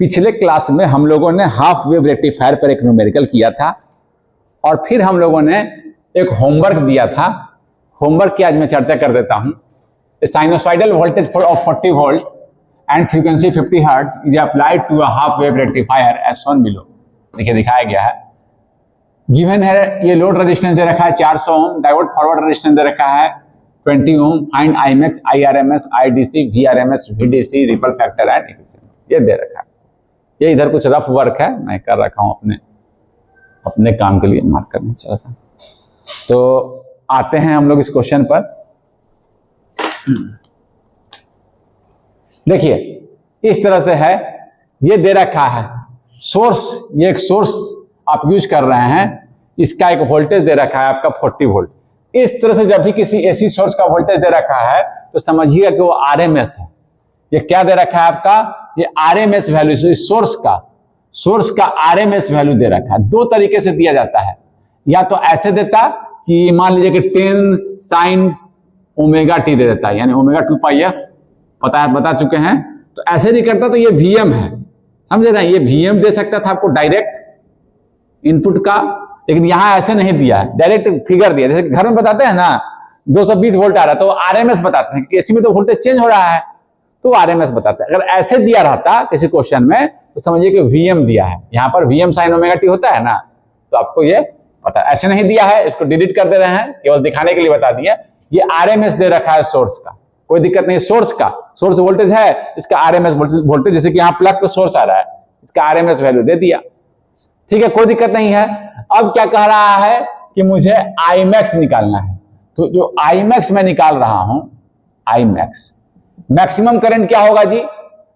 पिछले क्लास में हम लोगों ने हाफ वेव रेक्टिफायर पर एक न्यूमेरिकल किया था और फिर हम लोगों ने एक होमवर्क दिया था। होमवर्क की आज मैं चर्चा कर देता हूं। Sinusoidal voltage of 40 volt and frequency 50 hertz is applied to a half wave rectifier as shown below. देखिए दिखाया गया है, गिवन है ये लोड रेजिस्टेंस दे रखा है 400 ओम, डायोड फॉरवर्ड रेजिस्टेंस दे रखा है 20 ohm, find I max, IRMS, IDC, VRMS, VDC, ripple factor and efficiency. ये दे रखा है। ये इधर कुछ रफ वर्क है, मैं कर रखा हूं अपने काम के लिए, मार्क करने चलता। तो आते हैं हम लोग इस क्वेश्चन पर। देखिए इस तरह से है, ये दे रखा है सोर्स, ये एक सोर्स आप यूज कर रहे हैं, इसका एक वोल्टेज दे रखा है आपका 40 वोल्ट। इस तरह से जब भी किसी एसी सोर्स का वोल्टेज दे रखा है तो समझिएगा कि वो आरएमएस है। ये क्या दे रखा है आपका, ये आरएमएस वैल्यू, सोर्स का आरएमएस वैल्यू दे रखा है। दो तरीके से दिया जाता है, या तो ऐसे देता कि मान लीजिए कि 10 साइन ओमेगा टी दे देता है, यानी ओमेगा 2 पाई एफ बता चुके हैं। तो ऐसे नहीं करता तो ये वीएम है, समझे ना, ये वीएम दे सकता था आपको डायरेक्ट इनपुट का, लेकिन यहां ऐसे नहीं दिया है, डायरेक्ट फिगर दिया। जैसे घर में बताते हैं ना 220 वोल्ट आ रहा है तो आरएमएस बताते हैं कि एसी में तो वोल्टेज चेंज हो रहा है तो आरएमएस बताते हैं। अगर ऐसे दिया रहता किसी क्वेश्चन में तो समझिए कि वीएम दिया है, यहां पर वीएम साइन ओमेगा टी होता है ना, तो आपको ये पता है। ऐसे नहीं दिया है, इसको डिलीट कर दे रहे हैं, केवल दिखाने के लिए बता दिया। ये आरएमएस दे रखा है सोर्स का, कोई दिक्कत नहीं। सोर्स वोल्टेज है, इसका आरएमएस वोल्टेज, जैसे कि यहां प्लस पे सोर्स आ रहा है, इसका आरएमएस वैल्यू दे दिया, ठीक है, कोई दिक्कत नहीं है। अब क्या कह रहा है कि मुझे आईमैक्स निकालना है, तो जो आईमैक्स मैं निकाल रहा हूं, आईमैक्स मैक्सिमम करंट क्या होगा जी,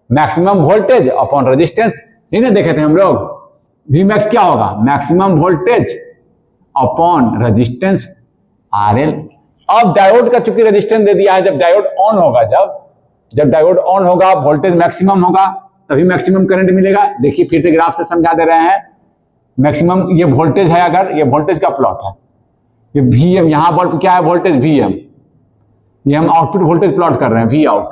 मैक्सिमम वोल्टेज अपॉन रेजिस्टेंस, नहीं ना देखे थे हम लोग, वीमैक्स क्या होगा, maximum voltage upon resistance RL. अब डायोड का चूंकि रेजिस्टेंस दे दिया है, जब डायोड ऑन होगा, जब डायोड ऑन होगा वोल्टेज मैक्सिमम होगा, तभी मैक्सिमम करंट मिलेगा। देखिए फिर से ग्राफ से समझा दे रहे हैं। मैक्सिमम ये वोल्टेज है, अगर ये वोल्टेज का प्लॉट है, ये वीएम, यहां पर क्या है वोल्टेज वीएम, ये हम आउटपुट वोल्टेज प्लॉट कर रहे हैं वी आउट।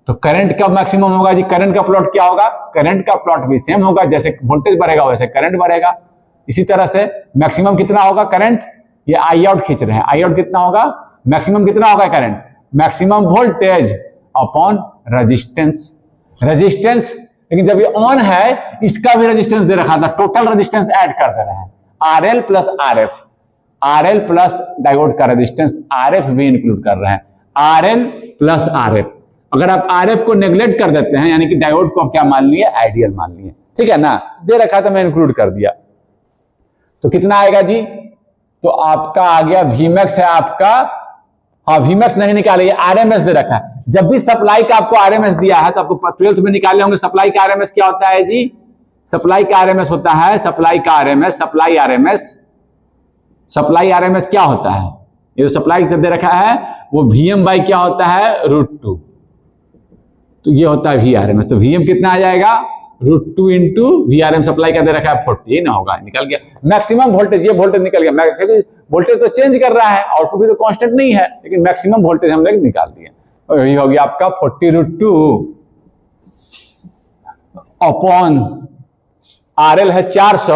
तो करंट कब मैक्सिमम होगा जी, करंट का प्लॉट क्या होगा, करंट का प्लॉट भी सेम होगा, जैसे वोल्टेज बढ़ेगा वैसे करंट बढ़ेगा। इसी तरह से मैक्सिमम कितना होगा करंट, ये आई आउट खींच रहे हैं, आई आउट कितना होगा, मैक्सिमम कितना होगा current, maximum voltage upon resistance. लेकिन जब ये ऑन है इसका भी रेजिस्टेंस दे रखा था, टोटल रेजिस्टेंस ऐड कर दे रहे हैं, RL plus RF, RL plus diode का रेजिस्टेंस आरएफ भी इंक्लूड कर रहे हैं, आरएल प्लस आरएफ। अगर आप आरएफ को नेग्लेक्ट कर देते हैं, यानी कि डायोड को क्या मान लिए, आइडियल मान लिए, ठीक है ना, दे रखा था मैं इंक्लूड कर दिया। तो कितना आएगा जी, तो आपका आ गया वीमैक्स है आपका, हाँ वीमैक्स नहीं निकाले, आरएमएस दे रखा है। जब भी सप्लाई का आपको आरएमएस दिया है तो आपको 12th में निकाले होंगे, सप्लाई का आरएमएस क्या होता है जी, सप्लाई का आरएमएस होता है, सप्लाई आरएमएस क्या होता है, ये जो सप्लाई दे रखा है वो वीएम बाई क्या होता है, √2, तो ये होता है वी आरएमएस। तो वीएम कितना आ जाएगा, √2 इंटू वी आरएम, सप्लाई का दे रखा है 40, ये ना होगा, निकल गया मैक्सिमम वोल्टेज, ये वोल्टेज निकल गया, क्योंकि वोल्टेज तो चेंज कर रहा है, आउटपुट भी तो कांस्टेंट नहीं है, लेकिन मैक्सिमम वोल्टेज हम लोग निकाल दिए। और यही हो गया आपका 40√2 अपॉन आरएल है 400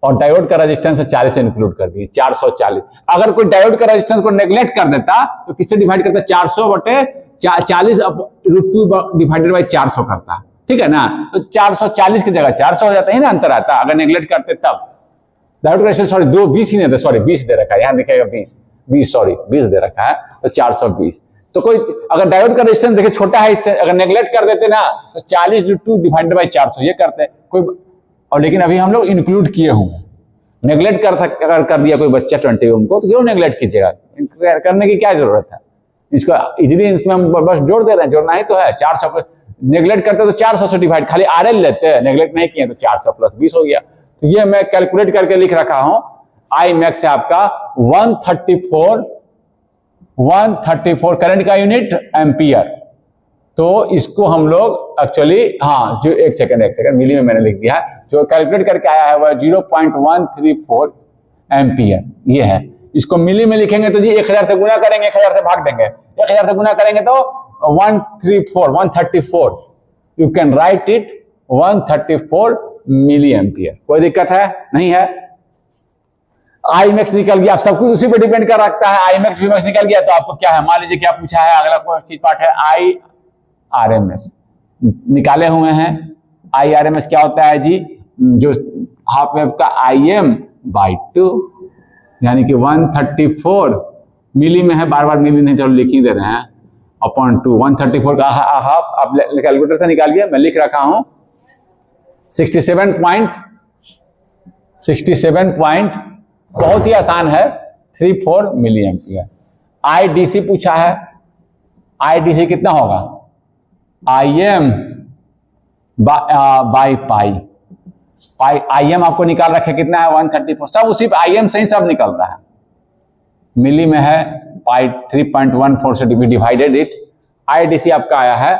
और डायोड का रेजिस्टेंस है 40 से इंक्लूड कर दिए, 440। अगर कोई डायोड का रेजिस्टेंस को नेग्लेक्ट कर देता तो किससे डिवाइड करता, 400 बटे 40 √2 डिवाइडेड बाई 400 करता, ठीक है ना, तो 440 की जगह 400 हो जाता है ना, अंतर आता अगर नेग्लेक्ट करते तब। डायोड का रेजिस्टेंस 20 ही नहीं था, 20 दे रखा है, यहां दिखेगा 20 दे रखा है, तो 420। तो कोई अगर डायोड का रेजिस्टेंस देखे छोटा है इससे, अगर नेग्लेक्ट कर देते ना तो 40√2 डिवाइडेड बाई 400 ये करते कोई, और लेकिन अभी हम लोग इंक्लूड किए होंगे, नेग्लेक्ट अगर कर दिया कोई बच्चा 20 ओम को, तो क्यों नेग्लेक्ट कीजिएगा, करने की क्या जरूरत है, इसको इजीली इसमें हम बस जोड़ दे रहे हैं, जोड़ना ही तो है। 400 नेग्लेक्ट करते तो 400 से डिवाइड, खाली आरएल लेते हैं, नेग्लेक्ट नहीं किए तो 400 प्लस 20 हो गया। तो ये मैं कैलकुलेट करके लिख रखा हूं, आई मैक्स है आपका 134 करंट का यूनिट एम्पियर। तो इसको हम लोग एक्चुअली, हाँ जो एक सेकंड मिली में मैंने लिख दिया है, जो कैलकुलेट करके आया है वह 0.134 एम्पियर ये है। इसको मिली में लिखेंगे तो जी 1000 से गुना करेंगे, 1000 से भाग देंगे, 1000 से गुना करेंगे तो 134 you can write it 134 milli ampere. कोई दिक्कत है? नहीं है। आई मैक्स निकल गया, आप सब कुछ उसी पे डिपेंड कर रखता है। आई मैक्स वी मैक्स निकल गया तो आपको क्या है, मान लीजिए क्या पूछा है, अगला कोई चीज पार्ट है आई आर एम एस निकाले हुए हैं। आई आर एम एस क्या होता है जी, जो हाफ वेव का आई एम बाई 2 यानी कि 134 मिली में है, बार बार मिली नहीं, चलो लिख ही दे रहे हैं, अपॉन 2 134 का हाफ आप कैलकुलेटर से निकालिए, मैं लिख रखा हूं 67 बहुत ही आसान है 34 मिली एम्पियर। आईडीसी पूछा है, आईडीसी कितना होगा, I am by pi, I am आपको निकाल रखे कितना है 134, सब उसी पे आई एम से ही सब निकल रहा है, मिली में है पाई 3.14 से डिवाइडेड इट। आईडीसी आपका आया है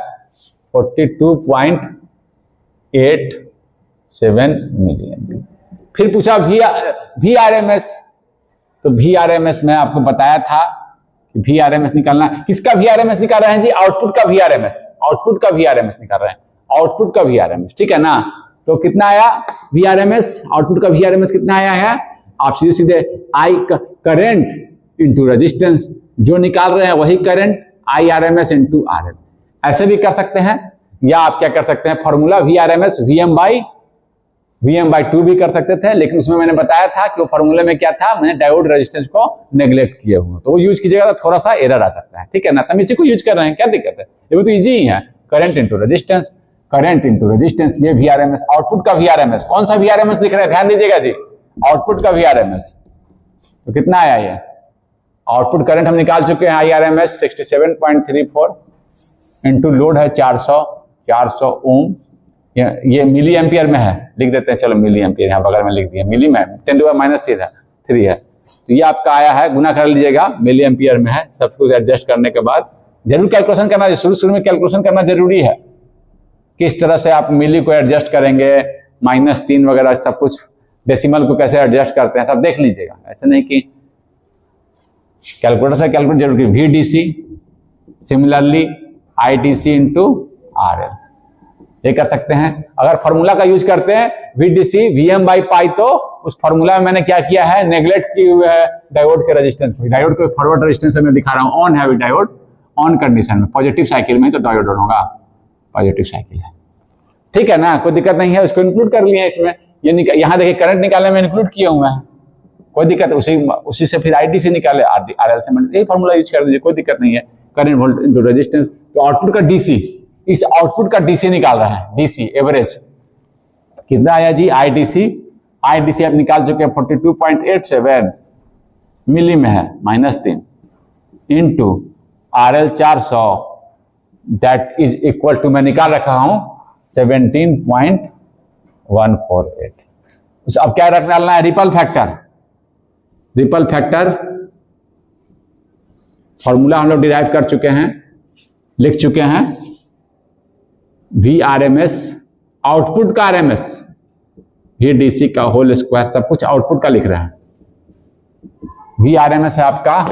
42.87 मिली एम्पियर। फिर पूछा वी आर एम एस, तो वी आर एम एस में आपको बताया था कि वी आर एम एस निकालना है। किसका वी आर एम एस निकाल रहे हैं जी, आउटपुट का V R M S, output का वी आर एम एस निकाल रहे हैं, आउटपुट का वी आर एम एस, ठीक है ना। तो कितना आया V R M S, output का वी आर एम एस कितना आया है, आप सीधे सीधे आई करंट इंटू रेजिस्टेंस, जो निकाल रहे हैं वही current, I R M S into R L, ऐसे भी कर सकते हैं। या आप क्या कर सकते हैं, formula V R M S V M by 2 भी कर सकते थे, लेकिन उसमें मैंने बताया था कि वो फॉर्मूले में क्या था, मैंने डायोड रेजिस्टेंस को नेग्लेक्ट किए हुए, तो वो यूज कीजिएगा तो थोड़ा सा एरर आ सकता है, ठीक है ना। तब इसी को यूज कर रहे हैं, क्या दिक्कत है, ये तो इजी ही है, current into resistance, current into resistance, ये V R M S, output का वी आर एम एस। कौन सा वी आर एम एस लिख रहे हैं, ध्यान दीजिएगा जी, आउटपुट का वी आर एम एस। तो कितना आया ये आउटपुट करंट हम निकाल चुके हैं, I R M S 67.34 into load है 400 ओम, ये मिली एम्पियर में है, लिख देते हैं, चलो मिली एम्पियर यहाँ बगल में लिख दिया, मिली में 10⁻³ है, तो ये आपका आया है, गुना कर लीजिएगा, मिली एम्पियर में है। सब कुछ एडजस्ट करने के बाद जरूर कैलकुलेशन करना, शुरू में कैलकुलेशन करना जरूरी है, किस तरह से आप मिली को एडजस्ट करेंगे, -3 वगैरह सब कुछ, डेसिमल को कैसे एडजस्ट करते हैं सब देख लीजिएगा, ऐसे नहीं कि कैलकुलेटर से कैलकुलेट जरूर की। VDC similarly IDC into RL, ये कर सकते हैं। अगर फॉर्मूला का यूज करते हैं VDC VM बाई पाई, तो उस फॉर्मूला में मैंने क्या किया है, नेग्लेक्ट किए हुए है डायोड के रेजिस्टेंस को। डायोड को फॉरवर्ड रेजिस्टेंस मैं दिखा रहा हूं, ऑन है डायोड, ऑन कंडीशन में, पॉजिटिव साइकिल में तो डायोड ऑन होगा, पॉजिटिव साइकिल है, ठीक है ना, कोई दिक्कत नहीं है, उसको इंक्लूड कर लिए इसमें। ये यहाँ देखिए करंट निकालने में इंक्लूड किए हुए हैं, कोई दिक्कत, उसी से फिर आईडी से निकाले, आरएल से, यही फॉर्मूला यूज कर दीजिए, कोई दिक्कत नहीं है। करंट वोल्ट इंटू रेजिस्टेंस, तो आउटपुट का डीसी, इस आउटपुट का डीसी निकाल रहे हैं, डीसी एवरेज कितना आया जी, आईडीसी आप निकाल चुके हैं 42.87 मिली में है, -3 into RL 400, that is equal to, मैं निकाल रखा हूं 17.148। अब क्या डालना है, रिपल फैक्टर फॉर्मूला हम लोग डिराइव कर चुके हैं, लिख चुके हैं, V R M S, output का RMS, VDC का होल स्क्वायर, सब कुछ आउटपुट का लिख रहे हैं। वी आर एम एस है आपका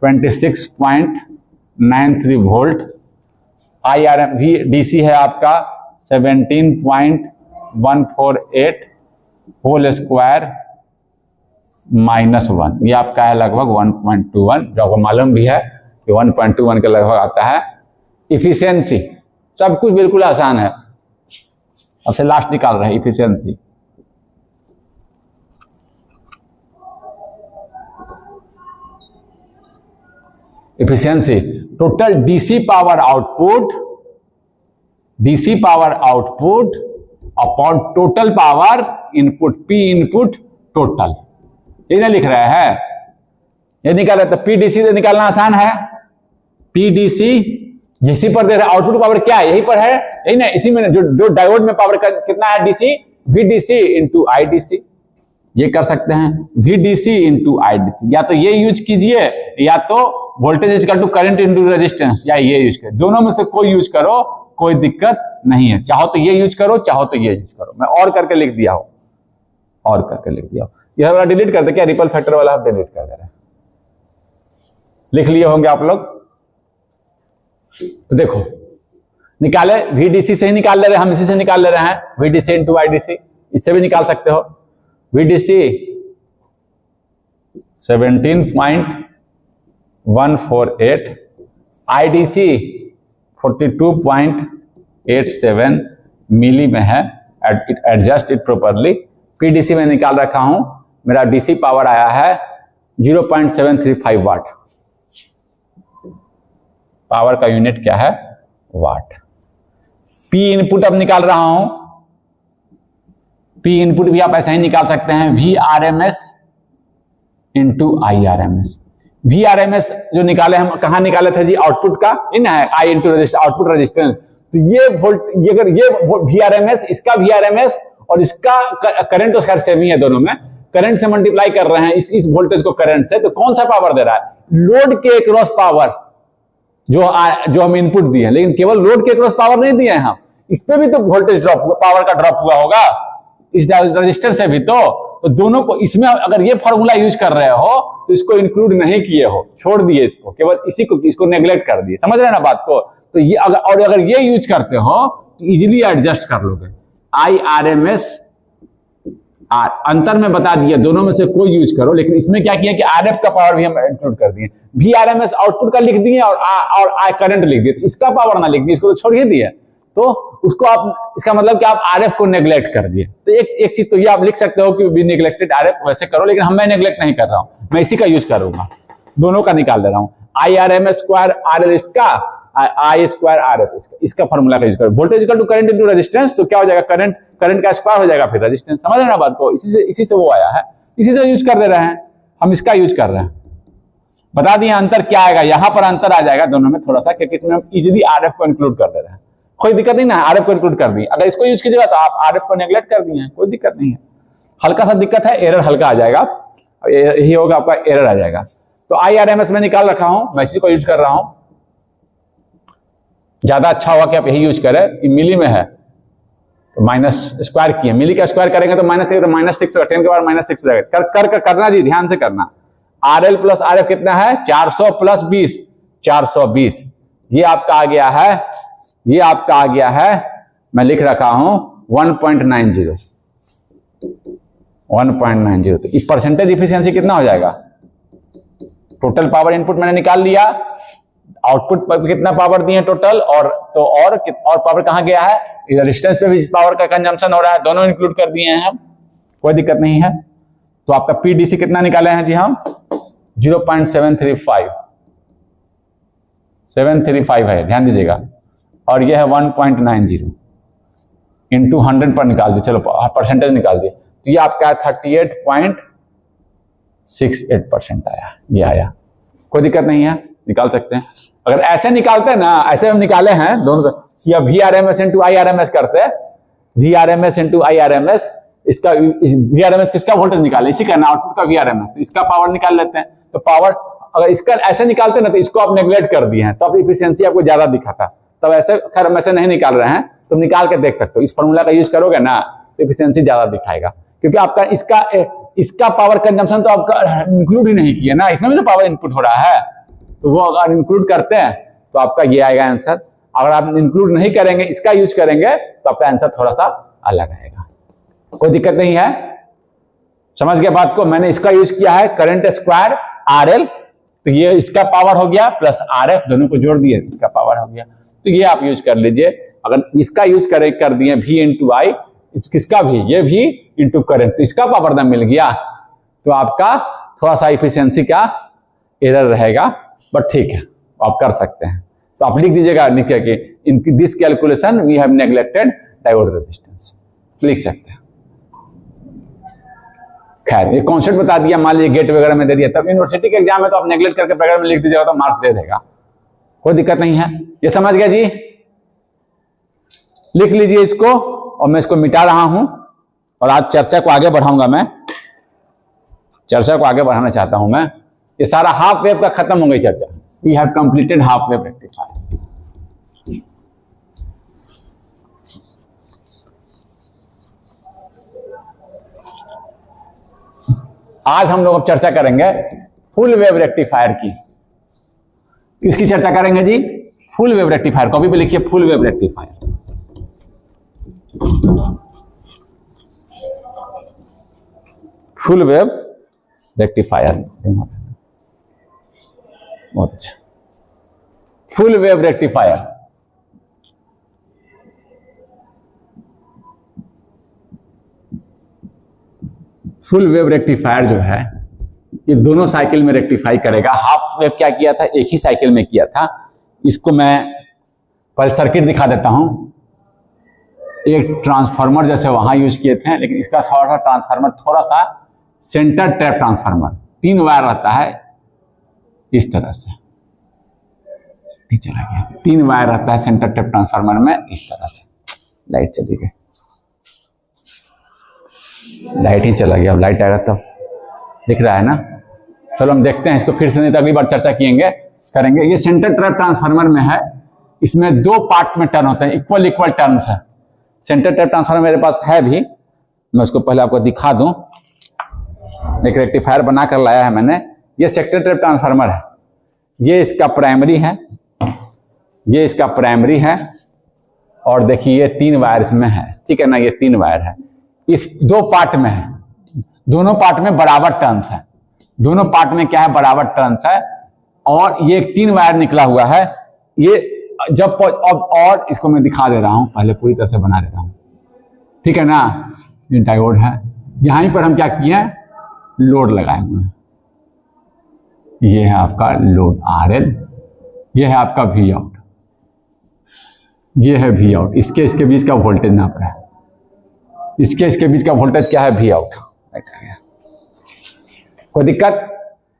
26.93 वोल्ट, VDC है आपका 17.148 होल स्क्वायर -1, ये आपका है लगभग 1.21, जो आपको मालूम भी है कि 1.21 के लगभग आता है। इफिशियंसी, सब कुछ बिल्कुल आसान है, अब से लास्ट निकाल रहे हैं efficiency. Efficiency total DC power output upon total power input, P input total, ये ना लिख रहे हैं, ये निकाल रहे, तो PDC से निकालना आसान है, PDC इसी पर दे रहा है, आउटपुट पावर क्या है, यही पर है, यही ना, इसी में जो डायोड में पावर का कितना है, DC, VDC इंटू IDC, ये कर सकते हैं, VDC इंटू IDC, या तो ये यूज कीजिए, या तो voltage equal to current into resistance, या ये यूज करो, दोनों में से कोई यूज करो, कोई दिक्कत नहीं है, चाहो तो ये यूज करो, चाहो तो ये यूज करो, मैं और करके लिख दिया हूं, यह वाला डिलीट कर दे, क्या रिपल फैक्टर वाला आप डिलीट कर दे रहे हैं, लिख लिए होंगे आप लोग। तो देखो निकाले, VDC से ही निकाल ले रहे हैं हम, इसी से निकाल ले रहे हैं, VDC इंटू IDC, इससे भी निकाल सकते हो। VDC 17.148, IDC 42.87 मिली में है, एडजस्ट इट प्रॉपरली। PDC में निकाल रखा हूं, मेरा DC पावर आया है 0.735 वाट। पावर का यूनिट क्या है? वाट। P इनपुट अब निकाल रहा हूं, P इनपुट भी आप ऐसा ही निकाल सकते हैं, VRMS इंटू IRMS। VRMS जो निकाले हम कहां निकाले थे जी? आउटपुट का, इन है I इंटू आउटपुट रेजिस्टेंस। तो ये अगर ये VRMS, इसका VRMS और इसका करंट तो खैर सेम ही है दोनों में, करंट से मल्टीप्लाई कर रहे हैं इस वोल्टेज को करंट से, तो कौन सा पावर दे रहा है? लोड के क्रॉस पावर जो हम इनपुट दिए हैं, लेकिन केवल लोड के क्रॉस पावर नहीं दिए हैं हम, इस पे भी तो वोल्टेज ड्रॉप, पावर का ड्रॉप हुआ होगा इस रजिस्टर से भी। तो दोनों को, इसमें अगर ये फॉर्मूला यूज कर रहे हो तो इसको इंक्लूड नहीं किए हो, छोड़ दिए इसको, केवल इसी को, इसको नेग्लेक्ट कर दिए। समझ रहे हैं ना बात को? तो ये अगर ये यूज करते हो तो इजीली एडजस्ट कर लोगे। IRMS अंतर में बता दिया, दोनों में से कोई यूज करो, लेकिन इसमें क्या किया कि RF का पावर भी हम इंक्लूड कर दिए। VRMS आउटपुट का लिख दिए और करंट लिख दिए, इसका पावर ना लिख दिए, इसको तो छोड़ ही दिए। तो उसको आप, इसका मतलब कि आप RF को नेग्लेक्ट कर दिए। तो एक चीज तो ये आप लिख सकते हो कि बी नेग्लेक्टेड RF, वैसे करो, लेकिन मैं नेग्लेक्ट नहीं कर रहा हूं, मैं इसी का यूज करूंगा, दोनों का निकाल दे रहा हूं। IRMS स्क्वायर RL इसका, I स्क्वायर RF इसका फॉर्मूला का यूज करो। Voltage equal to current into resistance, तो क्या हो जाएगा? करंट का स्क्वायर हो जाएगा फिर रेजिस्टेंस। समझ रहे हैं ना बात को? इसी से वो आया है, इसी से यूज कर दे रहे हैं हम, इसका यूज कर रहे हैं। बता दिए अंतर क्या आएगा, यहां पर अंतर आ जाएगा दोनों में थोड़ा सा, क्योंकि इसमें हम इजीली RF को इंक्लूड कर दे रहे हैं, कोई दिक्कत नहीं ना, RF को इंक्लूड कर दी। अगर इसको यूज कीजिएगा तो आप RF को नेग्लेक्ट कर दिए, कोई दिक्कत नहीं है। हल्का सा दिक्कत है, एरर हल्का आ जाएगा, यही होगा आपका, एरर आ जाएगा। तो IRMS में निकाल रखा हूं, मैं इसी को यूज कर रहा हूं। ज्यादा अच्छा होगा कि आप यही यूज करें, मिली में है तो माइनस स्क्वायर किए, मिली का स्क्वायर करेंगे तो माइनस, तो -6 होगा, 10 के बाद -6 हो जाएगा। करना जी, ध्यान से करना। RL प्लस RF कितना है? 400 प्लस 20, 420। ये आपका आ गया है, ये आपका आ गया है, मैं लिख रखा हूं 1.90। तो ये परसेंटेज इफिशियंसी कितना हो जाएगा? टोटल पावर इनपुट मैंने निकाल लिया, आउटपुट पर कितना पावर दिए टोटल, और पावर कहां गया है? रेजिस्टेंस पे भी पावर का कंजम्पशन हो रहा है, दोनों इंक्लूड कर दिए हैं हम, कोई दिक्कत नहीं है। तो आपका PDC कितना निकाले हैं जी हम? 0.735 है, ध्यान दीजिएगा, और यह है 1.90 इंटू 100 पर निकाल दिए, चलो परसेंटेज निकाल दिए, तो ये आपका 38.68% आया, ये आया, कोई दिक्कत नहीं है, निकाल सकते हैं। अगर ऐसे निकालते हैं ना, ऐसे हम निकाले हैं दोनों, या VRMS इंटू IRMS करते हैं, VRMS इंटू IRMS, इसका VRMS किसका वोल्टेज निकाले, इसी का ना, आउटपुट का VRMS, तो इसका पावर निकाल लेते हैं। तो पावर अगर इसका ऐसे निकालते हैं ना, तो इसको आप नेग्लेक्ट कर दिए हैं, तो अब इफिशियंसी आपको ज्यादा दिखाता। तब ऐसे, खैर हम ऐसे नहीं निकाल रहे हैं, तुम निकाल के देख सकते हो, इस फॉर्मूला का यूज करोगे ना तो इफिशियंसी ज्यादा दिखाएगा, क्योंकि आपका इसका पावर कंजम्पशन तो आपका इंक्लूड ही नहीं किया ना, इसमें भी तो पावर इनपुट हो रहा है, तो वो अगर इंक्लूड करते हैं तो आपका ये आएगा आंसर। अगर आप इंक्लूड नहीं करेंगे, इसका यूज करेंगे, तो आपका आंसर थोड़ा सा अलग आएगा, कोई दिक्कत नहीं है। समझ गया बात को? मैंने इसका यूज किया है करंट स्क्वायर RL, तो ये इसका पावर हो गया प्लस RF, दोनों को जोड़ दिए, इसका पावर हो गया, तो ये आप यूज कर लीजिए। अगर इसका यूज कर दिए V इंटू I, किसका भी, ये भी इंटू करंट, तो इसका पावर ना मिल गया, तो आपका थोड़ा सा इफिशियंसी का एरर रहेगा, बट ठीक है, आप कर सकते हैं। तो आप लिख दीजिएगा नीचे कि in this calculation we have neglected diode resistance, लिख सकते हैं। खैर, ये कॉन्सेप्ट बता दिया, मान लीजिए गेट वगैरह में दे दिया, तब यूनिवर्सिटी के एग्जाम में तो आप नेग्लेक्ट करके पैराग्राफ में लिख दीजिएगा तो मार्क्स दे देगा, कोई दिक्कत नहीं है। ये समझ गया जी? लिख लीजिए इसको, और मैं इसको मिटा रहा हूं, और आज चर्चा को आगे बढ़ाऊंगा, मैं चर्चा को आगे बढ़ाना चाहता हूं मैं। ये सारा हाफ वेव का खत्म हो गई चर्चा, we have completed half wave rectifier. आज हम लोग अब चर्चा करेंगे फुल वेव रेक्टिफायर की। किसकी चर्चा करेंगे जी? फुल वेव रेक्टिफायर, कॉपी पे लिखिए full wave rectifier. Full wave rectifier, बहुत अच्छा। Full wave rectifier, full wave rectifier जो है ये दोनों साइकिल में रेक्टिफाई करेगा। हाफ वेव क्या किया था, एक ही साइकिल में किया था। इसको मैं पहले सर्किट दिखा देता हूं। एक ट्रांसफार्मर जैसे वहां यूज किए थे, लेकिन इसका थोड़ा सा ट्रांसफार्मर थोड़ा सा सेंटर टैप ट्रांसफार्मर, 3 वायर रहता है इस तरह से, चला गया। 3 वायर रहता है सेंटर टैप ट्रांसफार्मर में इस तरह से। लाइट चली गई, लाइट ही चला गया। अब लाइट आएगा तब दिख रहा है ना। चलो हम देखते हैं इसको फिर से, नहीं तो अगली बार चर्चा करेंगे। ये सेंटर टैप ट्रांसफार्मर में है, इसमें 2 पार्ट्स में टर्न होते हैं, इक्वल टर्न्स है। सेंटर टैप ट्रांसफार्मर मेरे पास है भी, मैं उसको पहले आपको दिखा दूं। एक रेक्टिफायर बनाकर लाया है मैंने। ये सेक्टर टैप ट्रांसफार्मर है, ये इसका प्राइमरी है, ये इसका प्राइमरी है, और देखिए ये 3 वायर इसमें है, ठीक है ना। ये 3 वायर है, इस 2 पार्ट में है, दोनों पार्ट में बराबर टर्न्स है। दोनों पार्ट में क्या है, बराबर टर्न्स है। और ये 3 वायर निकला हुआ है। ये जब अब और इसको मैं दिखा दे रहा हूं, पहले पूरी तरह से बना दे रहा हूं, ठीक है ना। ये डायोड है, यहीं पर हम क्या किए हैं, लोड लगाए हुए हैं। ये है आपका लोड RL, ये है आपका V आउट, ये है V आउट। इसके बीच का वोल्टेज नाप रहा है, इसके बीच का वोल्टेज क्या है, V आउट। कोई दिक्कत?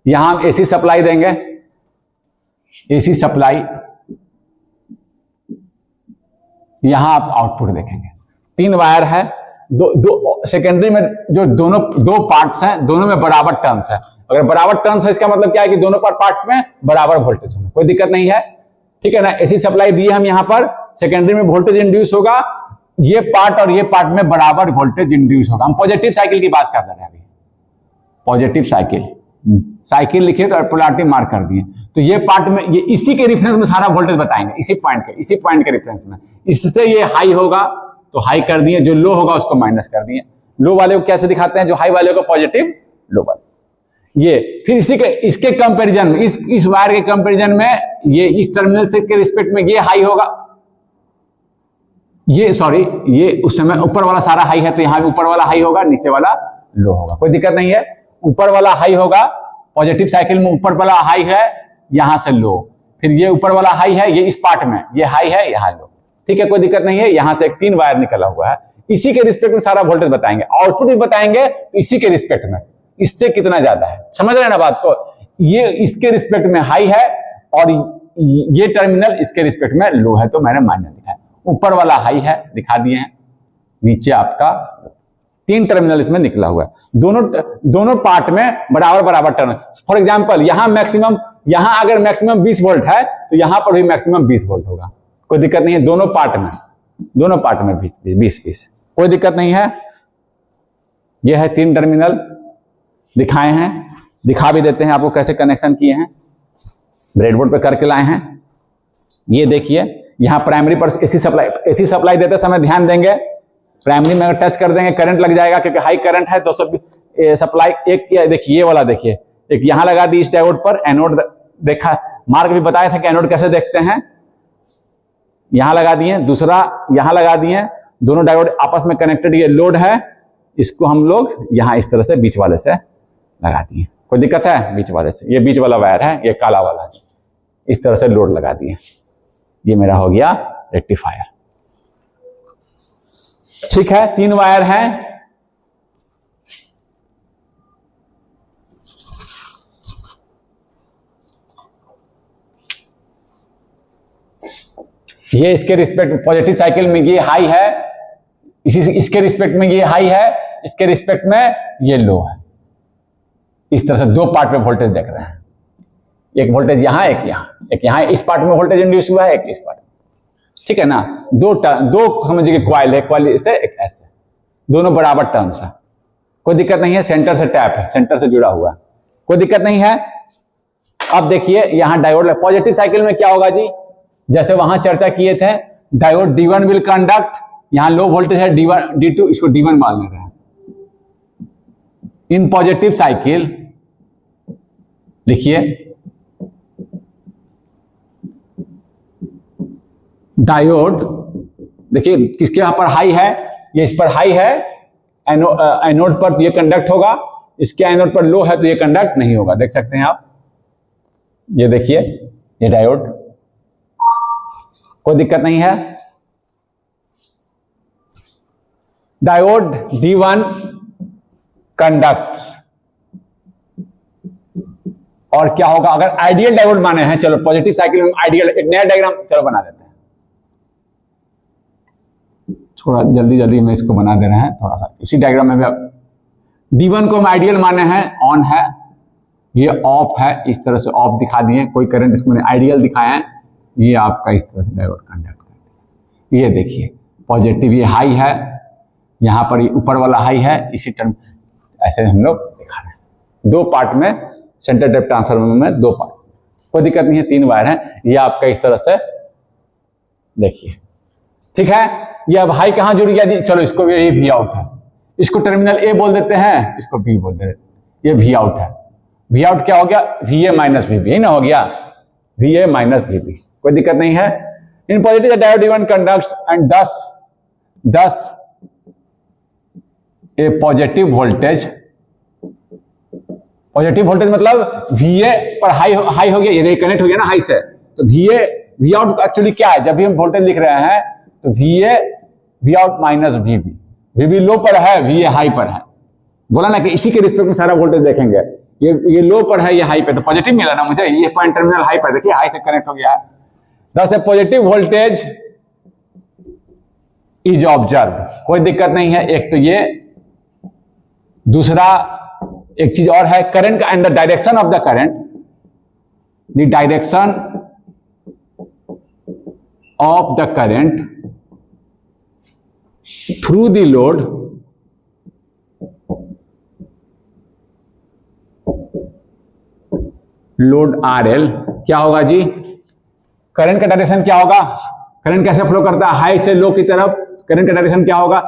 यहां हम AC सप्लाई देंगे, AC सप्लाई, यहां आप आउटपुट देखेंगे। 3 वायर है, दो सेकेंडरी में जो दोनों 2 पार्ट्स हैं, दोनों में बराबर टर्न्स है। अगर बराबर टर्न्स है इसका मतलब क्या है कि दोनों पार्ट में बराबर वोल्टेज होगा, कोई दिक्कत नहीं है, ठीक है ना। AC सप्लाई दी हम यहां पर, सेकेंडरी में वोल्टेज इंड्यूस होगा, ये पार्ट और ये पार्ट में बराबर वोल्टेज इंड्यूस होगा। हम पॉजिटिव साइकिल की बात कर रहे हैं अभी, पॉजिटिव साइकिल लिखिए तो पोलैरिटी मार्क कर दिए। तो ये पार्ट में, ये इसी के रेफरेंस में सारा वोल्टेज बताएंगे, इसी पॉइंट के रेफरेंस में। इससे ये हाई होगा तो हाई कर दिए, जो लो होगा उसको माइनस कर दिए। लो वाले को कैसे दिखाते हैं, जो हाई वाले को पॉजिटिव, लो वाले। ये फिर इसके कंपैरिजन में, इस वायर के कंपैरिजन में, ये इस टर्मिनल से के रिस्पेक्ट में ये हाई होगा, ये उस समय ऊपर वाला सारा हाई है, तो यहां भी ऊपर वाला हाई होगा, नीचे वाला लो होगा, कोई दिक्कत नहीं है। ऊपर वाला हाई होगा, पॉजिटिव साइकिल में ऊपर वाला हाई है, यहां से लो। फिर ये ऊपर वाला हाई है, ये इस पार्ट में, ये हाई है, यहां लो, ठीक है, कोई दिक्कत नहीं है। यहां से एक 3 वायर निकला हुआ है, इसी के रिस्पेक्ट में सारा वोल्टेज बताएंगे, आउटपुट भी बताएंगे इसी के रिस्पेक्ट में, इससे कितना ज्यादा है, समझ रहे हैं ना बात को। ये इसके रिस्पेक्ट में हाई है और ये टर्मिनल इसके रिस्पेक्ट में लो है, तो मैंने माइनस दिखाया। ऊपर वाला हाई है, दिखा दिए हैं, नीचे आपका 3 टर्मिनल इसमें निकला हुआ है। दोनों पार्ट में बराबर टर्न। फॉर एग्जांपल यहां अगर मैक्सिमम 20 वोल्ट है, तो यहां पर भी मैक्सिमम 20 वोल्ट होगा, कोई दिक्कत नहीं है। दोनों पार्ट में 20, कोई दिक्कत नहीं है। यह है 3 टर्मिनल दिखाए हैं, दिखा भी देते हैं आपको कैसे कनेक्शन किए हैं, ब्रेडबोर्ड पे करके लाए हैं। ये देखिए, यहां प्राइमरी पर एसी सप्लाई देते समय ध्यान देंगे, प्राइमरी में अगर टच कर देंगे करंट लग जाएगा, क्योंकि हाई करंट है। तो सब सप्लाई एक देखिए, ये वाला देखिए, एक यहां लगा दी इस डायोड पर, एनोड देखा, मार्क भी बताया था कि एनोड कैसे देखते हैं, यहां लगा दिए, दूसरा यहां लगा दिए, दोनों डायोड आपस में कनेक्टेड। ये लोड है, इसको हम लोग यहां इस तरह से बीच वाले से लगा दिए, कोई दिक्कत है, बीच वाले से। ये बीच वाला वायर है, ये काला वाला है, इस तरह से लोड लगा दिए। ये मेरा हो गया रेक्टिफायर, ठीक है। 3 वायर हैं, ये इसके रिस्पेक्ट पॉजिटिव साइकिल में ये हाई है, इसके रिस्पेक्ट में ये हाई है, इसके रिस्पेक्ट में ये लो है। इस तरह से 2 पार्ट में वोल्टेज देख रहे हैं, एक वोल्टेज यहां, एक यहां, इस पार्ट में वोल्टेज इंड्यूस हुआ है, एक इस पार्ट, ठीक है ना। 2 समझिए क्वाइल है, क्वाइल से एक ऐसे, दोनों बराबर टर्न्स है, कोई दिक्कत नहीं है। सेंटर से टैप है, सेंटर से जुड़ा हुआ है, कोई दिक्कत नहीं है। अब देखिए यहां डायोड, पॉजिटिव साइकिल में क्या होगा जी, जैसे वहां चर्चा किए थे, डायोड D1 विल कंडक्ट, यहां लो वोल्टेज है D1 D2, इसको D1 मान ले रहे हैं। इन पॉजिटिव साइकिल लिखिए, डायोड देखिए किसके यहां पर हाई है, ये इस पर हाई है, एनोड पर तो ये कंडक्ट होगा, इसके एनोड पर लो है तो ये कंडक्ट नहीं होगा। देख सकते हैं आप, ये देखिए ये डायोड, कोई दिक्कत नहीं है। डायोड D1 कंडक्ट्स, और क्या होगा अगर आइडियल डायोड माने हैं, चलो पॉजिटिव साइकिल में आइडियल, एक नया डायग्राम चलो बना देते हैं, थोड़ा जल्दी जल्दी में इसको बना दे रहे हैं थोड़ा सा, इसी डायग्राम में भी D1 को हम आइडियल माने हैं, ऑन है, ये ऑफ है, इस तरह से ऑफ दिखा दिए, कोई करंट इसको मैंने आइडियल दिखाया है, ये आपका इस तरह से डायोड कंडक्ट करता है। ये देखिए पॉजिटिव, ये हाई है, यहां पर ऊपर वाला हाई है, इसी टर्म ऐसे हम लोग दिखा रहे हैं। दो पार्ट में सेंटर टैप ट्रांसफार्मर में दो पार्ट, कोई दिक्कत नहीं है, 3 वायर है, ये आपका इस तरह से देखिए, ठीक है। ये अब हाई कहां जुड़ गया जी, चलो इसको भी, ये वी आउट है, इसको टर्मिनल ए बोल देते हैं, इसको बी बोल देते हैं, ये वी आउट है। वी आउट क्या हो गया, V A minus V B, यही ना हो गया, V A minus V B, कोई दिक्कत नहीं है। In positive diode D1 conducts and thus a positive voltage मतलब VA पर हाई हो गया, ये कनेक्ट हो गया ना हाई से, तो वी आउट एक्चुअली क्या है, जब भी हम वोल्टेज लिख रहे हैं तो वी आउट माइनस वी लो पर है, VA हाई पर है, बोला ना कि इसी के रिस्पेक्ट में सारा वोल्टेज देखेंगे, ये लो पर है, ये हाई पे, तो पॉजिटिव मिला ना मुझे, ये पॉइंट टर्मिनल हाई पर, देखिए हाई से कनेक्ट हो गया है। दस a positive voltage is observe, कोई दिक्कत नहीं है। एक तो ये, दूसरा एक चीज और है, करंट का and the direction of the current, the direction of the current through the load RL, क्या होगा जी, करंट का डायरेक्शन क्या होगा, करंट कैसे फ्लो करता है, हाई से लो की तरफ, करंट का डायरेक्शन क्या होगा,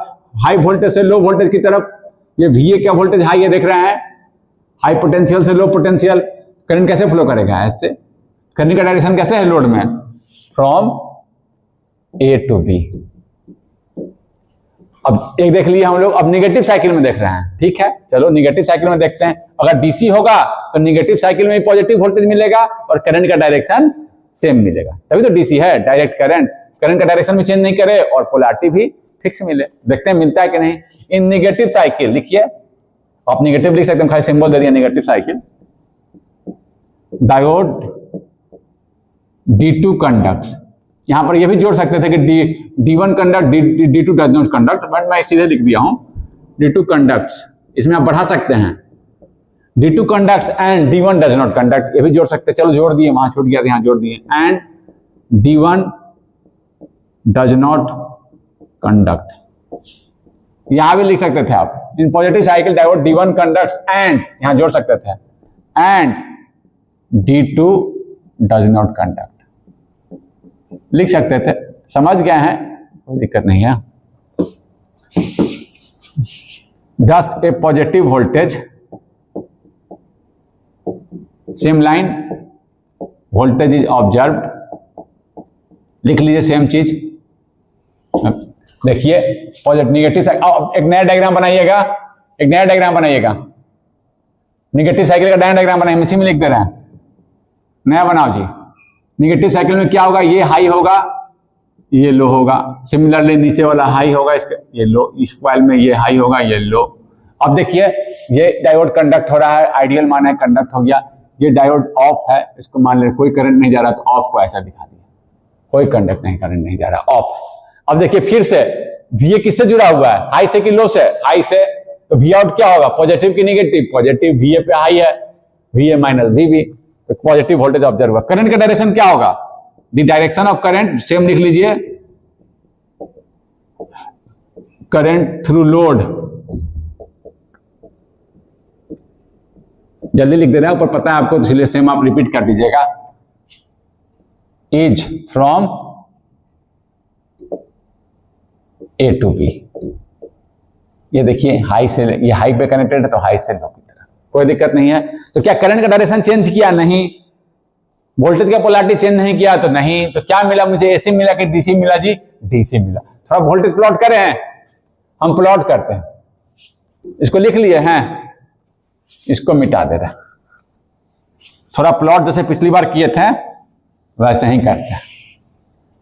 हाई वोल्टेज से लो वोल्टेज की तरफ। ये VA क्या वोल्टेज हाई है, देख रहे हैं, हाई पोटेंशियल से लो पोटेंशियल, करंट कैसे फ्लो करेगा, ऐसे। करंट का डायरेक्शन कैसे है लोड में, फ्रॉम A टू B। अब एक देख लिए हम लोग, अब निगेटिव साइकिल में देख रहे हैं, ठीक है, चलो निगेटिव साइकिल में देखते हैं। अगर DC होगा तो निगेटिव साइकिल में पॉजिटिव वोल्टेज मिलेगा और करंट का डायरेक्शन सेम मिलेगा, तभी तो DC है, डायरेक्ट करंट का डायरेक्शन भी चेंज नहीं करे और पोलैरिटी भी फिक्स मिले। देखते हैं मिलता है कि नहीं। इन निगेटिव साइकिल लिखिए, आप निगेटिव लिख सकते हैं, खाली सिंबल दे दिया negative cycle. Diode D2 conducts, यहां पर ये भी जोड़ सकते थे कि D1 conduct, D2 does not conduct, but मैं सीधे लिख दिया हूं D2 कंडक्ट्स, इसमें आप बढ़ा सकते हैं, D2 conducts and D1 does not conduct, ये भी जोड़ सकते हैं। चलो जोड़ दिए, वहां छूट गया था, यहां जोड़ दिए, and D1 does not conduct, यहां भी लिख सकते थे आप। In positive cycle diode D1 conducts and, यहां जोड़ सकते थे, and D2 does not conduct लिख सकते थे। समझ गए हैं, कोई दिक्कत नहीं है। 10 A positive voltage, same line, voltage is observed, लिख लीजिए सेम चीज। देखिए पॉजिटिव निगेटिव साइकिल, एक नया डायग्राम बनाइएगा, निगेटिव साइकिल का डायग्राम बनाइए, इसी में लिख दे रहे हैं, नया बनाओ जी। निगेटिव साइकिल में क्या होगा, ये हाई होगा, ये लो होगा, सिमिलरली नीचे वाला हाई होगा, इसका ये लो, इस कॉइल में ये हाई होगा, ये लो। अब देखिए ये डायोड कंडक्ट हो रहा है, आइडियल मान है, कंडक्ट हो गया। ये डायोड ऑफ है, इसको मान ले कोई करंट नहीं जा रहा, तो ऑफ को ऐसा दिखा दिया, कोई कंडक्ट नहीं, करंट नहीं जा रहा, ऑफ। अब देखिए फिर से VA किससे जुड़ा हुआ है, हाई से कि लो से, हाई से, तो V आउट क्या होगा, पॉजिटिव की निगेटिव, पॉजिटिव VA पे हाई है, VA माइनस VB, तो पॉजिटिव वोल्टेज ऑब्जर्व हुआ। करंट का डायरेक्शन क्या होगा, the direction of current, same लिख लीजिए, करंट थ्रू लोड, जल्दी लिख दे रहे हैं, ऊपर पता है आपको, इसलिए सेम आप रिपीट कर दीजिएगा। Is from A to B. ये देखिए हाई से, ये हाई पे कनेक्टेड है तो हाई से लो की तरह, कोई दिक्कत नहीं है। तो क्या करंट का डायरेक्शन चेंज किया? नहीं। वोल्टेज का पोलैरिटी चेंज नहीं किया तो नहीं। तो क्या मिला मुझे, एसी मिला कि डीसी मिला जी? डीसी मिला। थोड़ा वोल्टेज प्लॉट करें हैं, हम प्लॉट करते हैं। इसको लिख लिए हैं, इसको मिटा दे रहे हैं। थोड़ा प्लॉट जैसे पिछली बार किए थे वैसे ही करते हैं,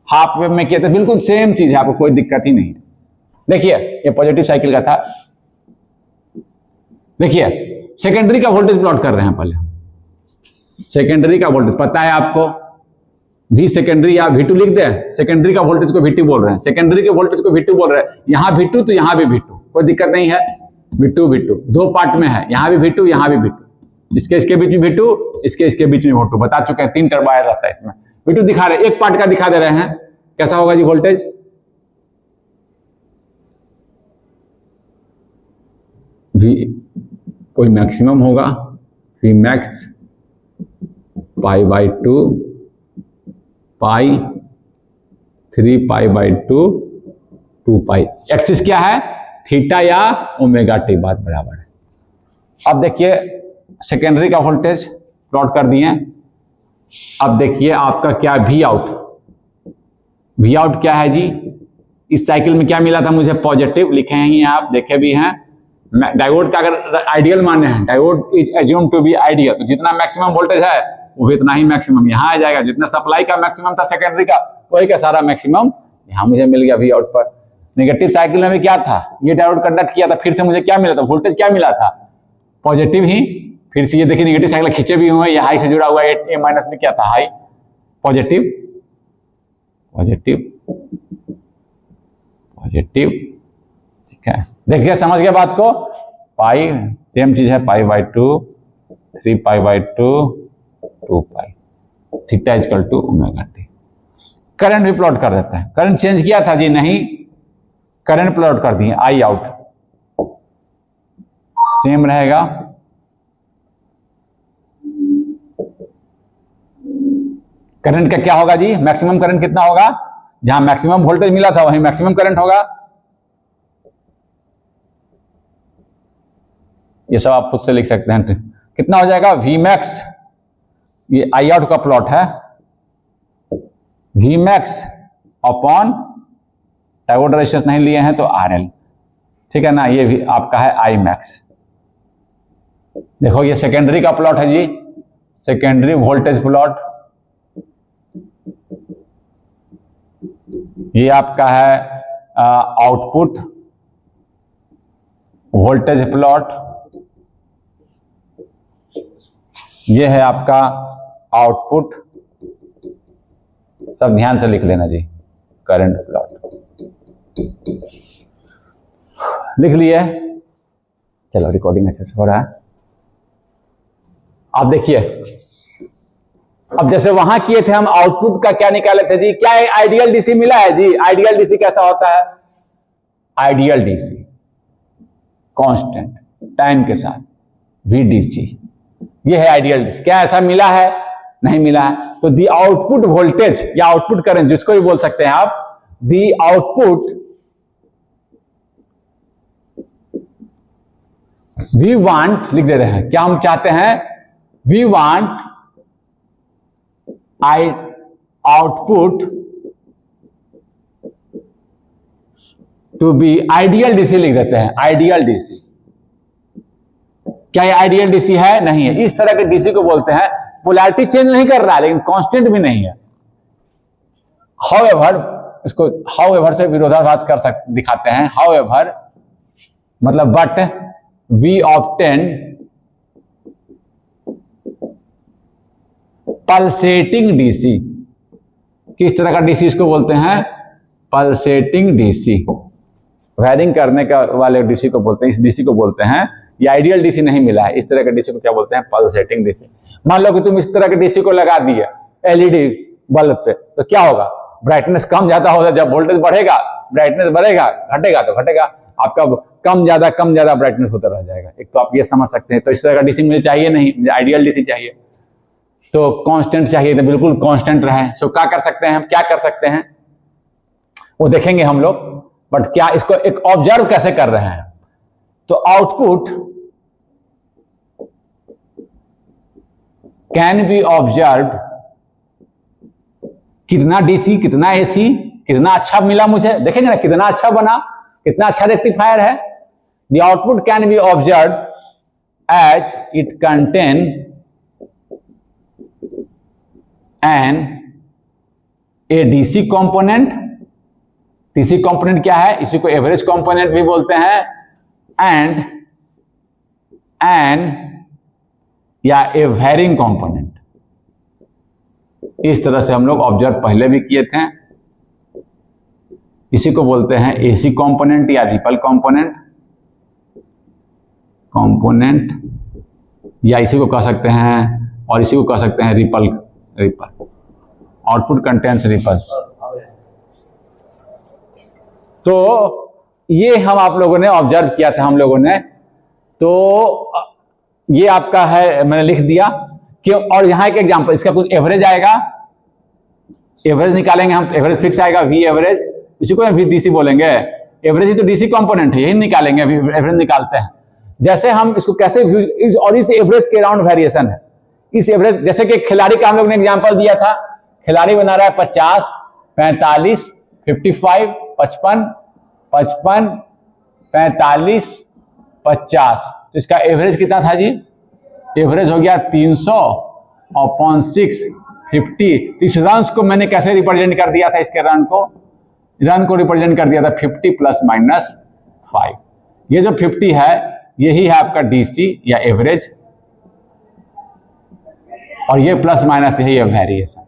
हाफ वेव में किए थे, बिल्कुल सेम चीज है, आपको कोई दिक्कत ही नहीं है। देखिए ये पॉजिटिव साइकिल का था। देखिए सेकेंडरी का वोल्टेज प्लॉट कर रहे हैं पहले हम। सेकेंडरी का वोल्टेज पता है आपको, वी सेकेंडरी या V2 लिख दे। सेकेंडरी का वोल्टेज को V2 बोल रहे हैं, सेकेंडरी के वोल्टेज को V2 बोल रहे हैं। यहां V2 तो यहां भी V2, कोई दिक्कत नहीं है। V2 दो पार्ट में है, यहां भी V2 यहां भी V2, इसके बीच में V2, इसके बीच में V2। बता चुके हैं 3 टर्म वायर रहता है इसमें। V2 दिखा रहे, एक पार्ट का दिखा दे रहे हैं। कैसा होगा जी वोल्टेज? कोई मैक्सिमम होगा, V max pi by 2 pi 3 pi by 2 2 pi. Axis क्या है? थीटा या ओमेगा टी, बात बराबर है। अब देखिए सेकेंडरी का वोल्टेज प्लॉट कर दिए। अब देखिए आपका क्या वी आउट क्या है जी? इस साइकिल में क्या मिला था मुझे? पॉजिटिव लिखे हैं ये, आप देखे भी हैं। डायोड का अगर आइडियल माने हैं, diode is assumed to be ideal, तो जितना मैक्सिमम वोल्टेज है वो इतना ही मैक्सिमम यहां आ जाएगा। जितना सप्लाई का मैक्सिमम था सेकेंडरी का, वही का सारा मैक्सिमम यहां मुझे मिल गया वी आउट पर। नेगेटिव साइकिल में भी क्या था? ये डायोड कंडक्ट किया था, फिर से मुझे क्या मिला था? वोल्टेज क्या मिला था? पॉजिटिव ही। फिर से ये देखिए नेगेटिव साइकिल खींचे भी हुए, ये हाई से जुड़ा हुआ है, ए माइनस में क्या था? High, positive positive. ठीक है, देखिए समझ गए बात को। पाई सेम चीज है, pi by 2 3 pi by 2 2 pi, theta equal to omega T. Current भी प्लॉट कर देता है। करंट चेंज किया था जी? नहीं, करंट प्लॉट कर दिए। आई आउट सेम रहेगा, करंट का क्या होगा जी? मैक्सिमम करंट कितना होगा? जहां मैक्सिमम वोल्टेज मिला था वहीं मैक्सिमम करंट होगा। ये सब आप खुद से लिख सकते हैं। कितना हो जाएगा? वी मैक्स, ये आई आउट का प्लॉट है, V max upon diode resistance नहीं लिए हैं तो RL, ठीक है ना। ये भी आपका है आई मैक्स। देखो ये सेकेंडरी का प्लॉट है जी, सेकेंडरी वोल्टेज प्लॉट। ये आपका है आउटपुट वोल्टेज प्लॉट। ये है आपका आउटपुट, सब ध्यान से लिख लेना जी, करंट प्लॉट लिख लिए। चलो रिकॉर्डिंग अच्छे से हो रहा है। आप देखिए, अब जैसे वहां किए थे हम, आउटपुट का क्या निकाले थे जी? क्या आइडियल डीसी मिला है जी? आइडियल डीसी कैसा होता है? आइडियल डीसी कांस्टेंट टाइम के साथ VDC, ये है आइडियल डीसी। क्या ऐसा मिला है? नहीं मिला है। तो दी आउटपुट वोल्टेज या आउटपुट करंट, जिसको भी बोल सकते हैं आप, दी आउटपुट वी वांट, लिख दे रहे हैं, क्या हम चाहते हैं? We want output to be ideal DC, लिख देते हैं आइडियल डीसी। क्या ये आइडियल डीसी है? नहीं है। इस तरह के डीसी को बोलते हैं, पोलैरिटी चेंज नहीं कर रहा है लेकिन कांस्टेंट भी नहीं है। हाउएवर, इसको हाउएवर से विरोधाभास कर सकते, दिखाते हैं। हाउएवर मतलब but we obtain pulsating DC. किस तरह का डीसी इसको बोलते हैं? Pulsating DC. वायरिंग करने का वाले डीसी को बोलते हैं, इस डीसी को बोलते हैं। ये आइडियल डीसी नहीं मिला है, इस तरह के डीसी को क्या बोलते हैं? Pulsating DC. मान लो कि तुम इस तरह के डीसी को लगा दिए एलईडी बल्ब पे, तो क्या होगा? ब्राइटनेस कम ज्यादा होगा। जब वोल्टेज बढ़ेगा ब्राइटनेस बढ़ेगा, घटेगा तो घटेगा, आपका कम ज्यादा ब्राइटनेस होता रह जाएगा। एक तो आप ये समझ सकते हैं। तो इस तरह का डीसी मुझे चाहिए नहीं, मुझे आइडियल डीसी चाहिए। तो कांस्टेंट चाहिए तो बिल्कुल कांस्टेंट रहे। सो क्या कर सकते हैं हम, क्या कर सकते हैं वो देखेंगे हम लोग, बट क्या इसको एक ऑब्जर्व कैसे कर रहे हैं। तो आउटपुट कैन बी ऑब्जर्व, कितना डीसी कितना एसी, कितना अच्छा मिला मुझे, देखेंगे ना कितना अच्छा बना, कितना अच्छा रेक्टिफायर है। The output can be observed as it contain an a DC component. DC component क्या है, इसी को एवरेज कंपोनेंट भी बोलते हैं। एंड एन या ए वेरिंग कंपोनेंट, इस तरह से हम लोग ऑब्जर्व पहले भी किए थे। इसी को बोलते हैं एसी कंपोनेंट या रिपल कंपोनेंट, या इसी को कह सकते हैं, और इसी को कह सकते हैं रिपल। Output contains ripples. तो ये हम आप लोगों ने ऑब्जर्व किया था हम लोगों ने। तो ये आपका है, मैंने लिख दिया क्यों। और यहां एक एग्जांपल, इसका कुछ एवरेज आएगा, एवरेज निकालेंगे हम, एवरेज फिक्स आएगा वी एवरेज, इसी को वी डीसी बोलेंगे। एवरेज ही तो डीसी कंपोनेंट है, यही निकालेंगे, अभी एवरेज निकालते हैं। जैसे हम इसको कैसे, और इस एवरेज के अराउंड वेरिएशन है। इस एवरेज, जैसे कि खिलाड़ी का हम लोग ने एग्जांपल दिया था, खिलाड़ी बना रहा है 50, 45, 55, 55, 55, 45, 50। तो इसका एवरेज कितना था जी, एवरेज हो गया 300/6 50। तो इस रन को मैंने कैसे रिप्रेजेंट कर दिया था, इसके रन को रिप्रेजेंट कर दिया था 50 ± 5। ये जो 50 है यही है आपका डीसी या एवरेज, और ये प्लस माइनस यही है वेरिएशन।